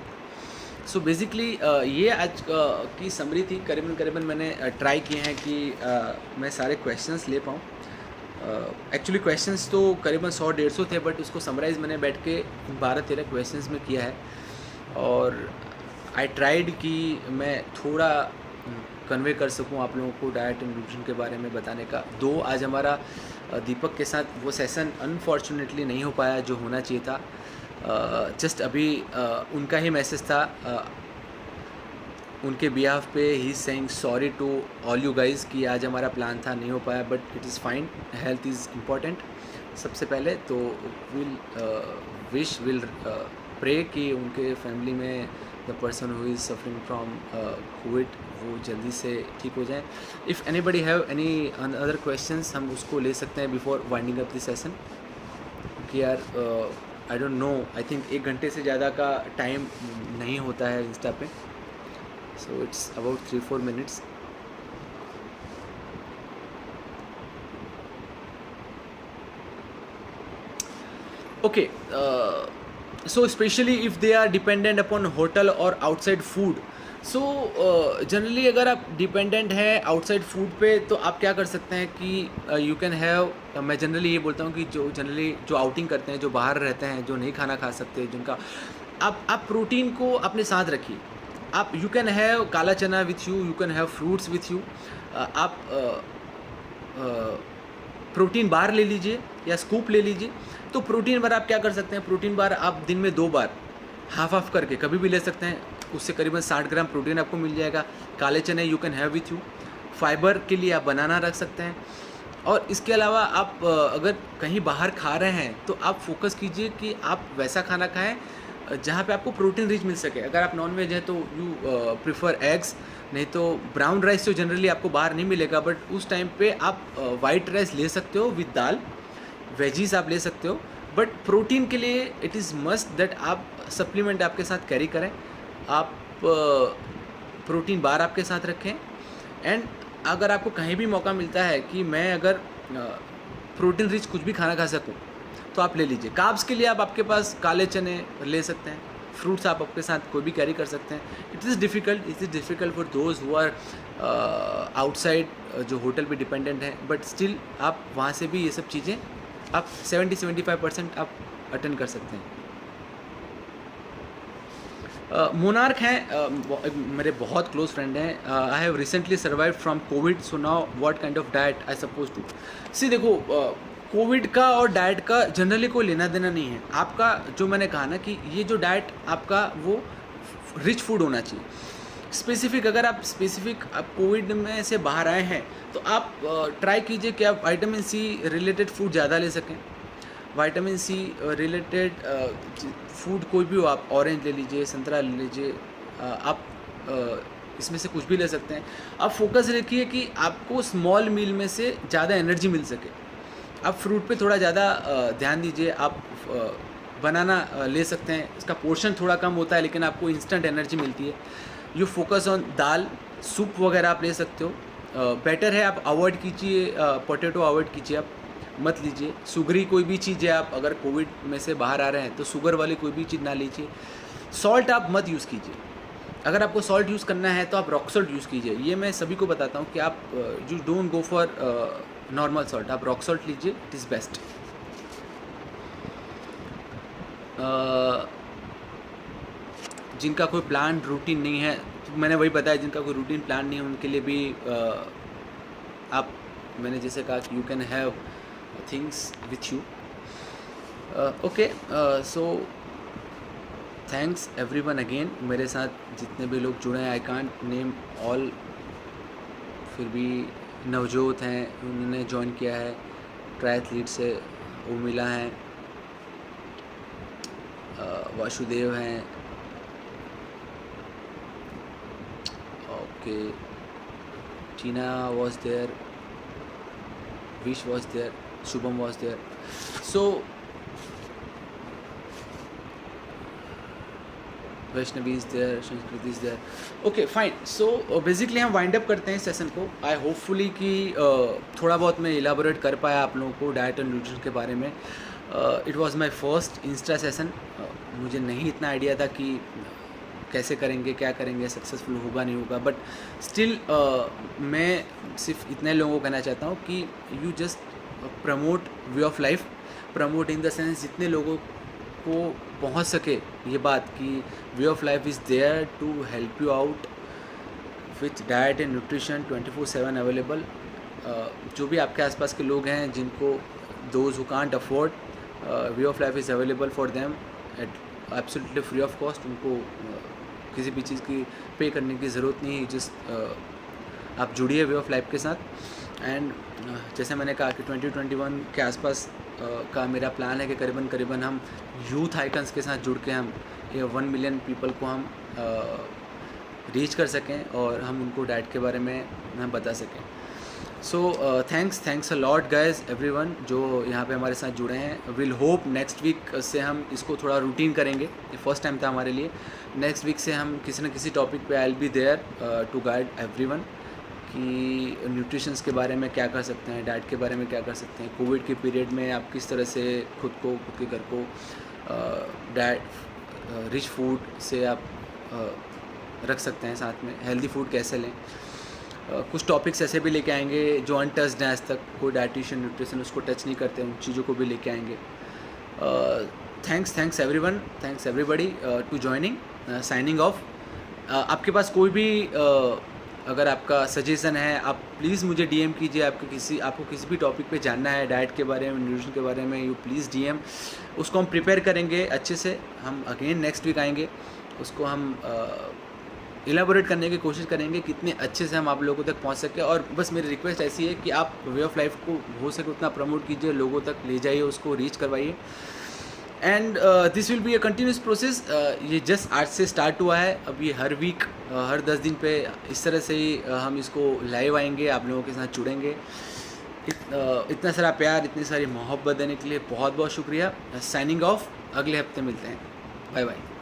सो बेसिकली ये आज की समरी थी। करीबन मैंने ट्राई किए हैं कि मैं सारे क्वेश्चंस ले पाऊँ। एक्चुअली क्वेश्चंस तो करीबन 100-150 थे, बट उसको समराइज़ मैंने बैठ के 12-13 क्वेश्चंस में किया है, और आई ट्राइड कि मैं थोड़ा कन्वे कर सकूं आप लोगों को डाइट एंड न्यूट्रिशन के बारे में बताने का। दो आज हमारा दीपक के साथ वो सेशन अनफॉर्चुनेटली नहीं हो पाया जो होना चाहिए था। जस्ट अभी उनका ही मैसेज था उनके बिहाफ पे ही saying sorry to all you guys कि आज हमारा प्लान था नहीं हो पाया, but it is fine, health is important सबसे पहले। तो विल प्रे कि उनके फैमिली में the person who is suffering from Covid वो जल्दी से ठीक हो जाए। If anybody have any other questions हम उसको ले सकते हैं before winding up this session, कि यार I don't know, I think 1 घंटे से ज़्यादा का टाइम नहीं होता है इंस्टा पे, so it's about 3-4 minutes. Okay, so especially if they are dependent upon hotel or outside food, so generally अगर आप dependent है outside food पे तो आप क्या कर सकते हैं कि you can have, मैं generally ये बोलता हूँ कि जो outing करते हैं, जो बाहर रहते हैं, जो नहीं खाना खा सकते, जिनका आप प्रोटीन को अपने साथ रखिए। आप यू कैन हैव काला चना with you can have fruits with you. आप प्रोटीन बार ले लीजिए या स्कूप ले लीजिए। तो प्रोटीन बार आप क्या कर सकते हैं, प्रोटीन बार आप दिन में 2 बार हाफ करके कभी भी ले सकते हैं, उससे करीबन 60 ग्राम प्रोटीन आपको मिल जाएगा। काले चने you can have with you. Fibre के लिए आप बनाना रख सकते हैं। और इसके अलावा आप अगर कहीं बाहर खा रहे हैं तो आप फोकस कीजिए कि आप वैसा खाना खाएं जहाँ पे आपको प्रोटीन रिच मिल सके। अगर आप नॉन वेज हैं तो यू प्रिफर एग्स, नहीं तो ब्राउन राइस तो जनरली आपको बाहर नहीं मिलेगा, बट उस टाइम पे आप वाइट राइस ले सकते हो विद दाल, वेजीज आप ले सकते हो। बट प्रोटीन के लिए इट इज़ मस्ट दैट आप सप्लीमेंट आपके साथ कैरी करें, आप प्रोटीन बार आपके साथ रखें। एंड अगर आपको कहीं भी मौका मिलता है कि मैं अगर प्रोटीन रिच कुछ भी खाना खा सकूँ तो आप ले लीजिए। कार्ब्स के लिए आप आपके पास काले चने ले सकते हैं, फ्रूट्स आप आपके साथ कोई भी कैरी कर सकते हैं। It is difficult for those who are outside, जो होटल पे डिपेंडेंट हैं, बट स्टिल आप वहाँ से भी ये सब चीज़ें आप 70-75% आप अटेंड कर सकते हैं। मोनार्क हैं, मेरे बहुत क्लोज फ्रेंड हैं। I have recently survive from covid, so now what kind of diet I suppose to see. देखो कोविड का और डाइट का जनरली कोई लेना देना नहीं है। आपका जो मैंने कहा ना कि ये जो डाइट आपका वो रिच फूड होना चाहिए, स्पेसिफिक। अगर आप कोविड में से बाहर आए हैं तो आप ट्राई कीजिए कि आप विटामिन सी रिलेटेड फूड ज़्यादा ले सकें। विटामिन सी रिलेटेड फूड कोई भी हो, आप ऑरेंज ले लीजिए, संतरा ले लीजिए, आप इसमें से कुछ भी ले सकते हैं। आप फोकस रखिए कि आपको स्मॉल मील में से ज़्यादा एनर्जी मिल सके। आप फ्रूट पे थोड़ा ज़्यादा ध्यान दीजिए। आप बनाना ले सकते हैं, इसका पोर्शन थोड़ा कम होता है लेकिन आपको इंस्टेंट एनर्जी मिलती है। You focus on dal, soup वगैरह आप ले सकते हो। बेटर है आप अवॉइड कीजिए, पोटैटो अवॉइड कीजिए, आप मत लीजिए। शुगरी कोई भी चीज़ है, आप अगर कोविड में से बाहर आ रहे हैं तो शुगर वाली कोई भी चीज़ ना लीजिए। सॉल्ट आप मत यूज़ कीजिए। अगर आपको सॉल्ट यूज़ करना है तो आप रॉक सॉल्ट यूज़ कीजिए। ये मैं सभी को बताता हूँ कि आप you don't go for normal salt, आप रॉक सॉल्ट लीजिए, इट इज़ बेस्ट। जिनका कोई प्लान रूटीन नहीं है, तो मैंने वही बताया, जिनका कोई रूटीन प्लान नहीं है उनके लिए भी आप, मैंने जैसे कहा कि you can have things with you. Okay, so thanks everyone again. मेरे साथ जितने भी लोग जुड़े हैं, आई कांट नेम ऑल, फिर भी नवजोत हैं, उन्होंने ज्वाइन किया है, ट्रायथलीट से उर्मिला हैं, वासुदेव हैं, okay, Tina was there, Vish was there, Shubham was there. So Vaishnavi is there, Sanskriti is there. Okay fine. So basically हम वाइंड अप करते हैं इस सेशन को। आई होपफुली कि थोड़ा बहुत मैं इलाबोरेट कर पाया आप लोगों को डाइट एंड न्यूट्रिशन के बारे में। It was my first Insta session. मुझे नहीं इतना आइडिया था कि कैसे करेंगे, क्या करेंगे, सक्सेसफुल होगा नहीं होगा, बट स्टिल मैं सिर्फ इतने लोगों को कहना चाहता हूँ कि you just promote way of life. Promote in the sense जितने लोगों को पहुंच सके ये बात कि way of life is there to help you out with diet and nutrition 24/7 available. जो भी आपके आसपास के लोग हैं जिनको those who can't afford, way of life is available for them at absolutely free of cost. उनको किसी भी चीज़ की पे करने की ज़रूरत नहीं है, जस्ट आप जुड़िए वे ऑफ लाइफ के साथ। एंड जैसे मैंने कहा कि 2021 के आसपास का मेरा प्लान है कि करीबन हम यूथ आइकन्स के साथ जुड़ के हम ये 1 मिलियन पीपल को हम रीच कर सकें और हम उनको डाइट के बारे में हम बता सकें। So thanks a lot guys everyone जो यहाँ पे हमारे साथ जुड़े हैं। विल होप नेक्स्ट वीक से हम इसको थोड़ा रूटीन करेंगे। ये फर्स्ट टाइम था हमारे लिए। नेक्स्ट वीक से हम किसी न किसी टॉपिक पे I will be there to guide everyone कि न्यूट्रिशंस के बारे में क्या कर सकते हैं, डाइट के बारे में क्या कर सकते हैं, कोविड के पीरियड में आप किस तरह से खुद के घर को डाइट रिच फूड से आप रख सकते हैं, साथ में हेल्दी फूड कैसे लें। कुछ टॉपिक्स ऐसे भी लेके आएंगे जो अनटच्ड हैं आज तक, कोई डाइटिशियन न्यूट्रिशन उसको टच नहीं करते, उन चीज़ों को भी लेके आएंगे। Thanks everyone, thanks everybody to joining. Signing off. आपके पास कोई भी अगर आपका सजेशन है आप प्लीज़ मुझे डीएम कीजिए। आपको किसी भी टॉपिक पे जानना है, डाइट के बारे में, न्यूट्रिशन के बारे में, यू प्लीज़ डीएम। उसको हम प्रिपेयर करेंगे अच्छे से। हम अगेन नेक्स्ट वीक आएंगे, उसको हम इलाबोरेट करने की कोशिश करेंगे कितने अच्छे से हम आप लोगों तक पहुंच सके। और बस मेरी रिक्वेस्ट ऐसी है कि आप वे ऑफ लाइफ को हो सके उतना प्रमोट कीजिए, लोगों तक ले जाइए, उसको रीच करवाइए। And this will be a continuous process. ये जस्ट आज से स्टार्ट हुआ है। अब ये हर वीक हर 10 दिन पे इस तरह से ही हम इसको लाइव आएंगे, आप लोगों के साथ जुड़ेंगे। इतना सारा प्यार, इतनी सारी मोहब्बत देने के लिए बहुत बहुत शुक्रिया। Signing off. अगले हफ्ते मिलते हैं। Bye bye.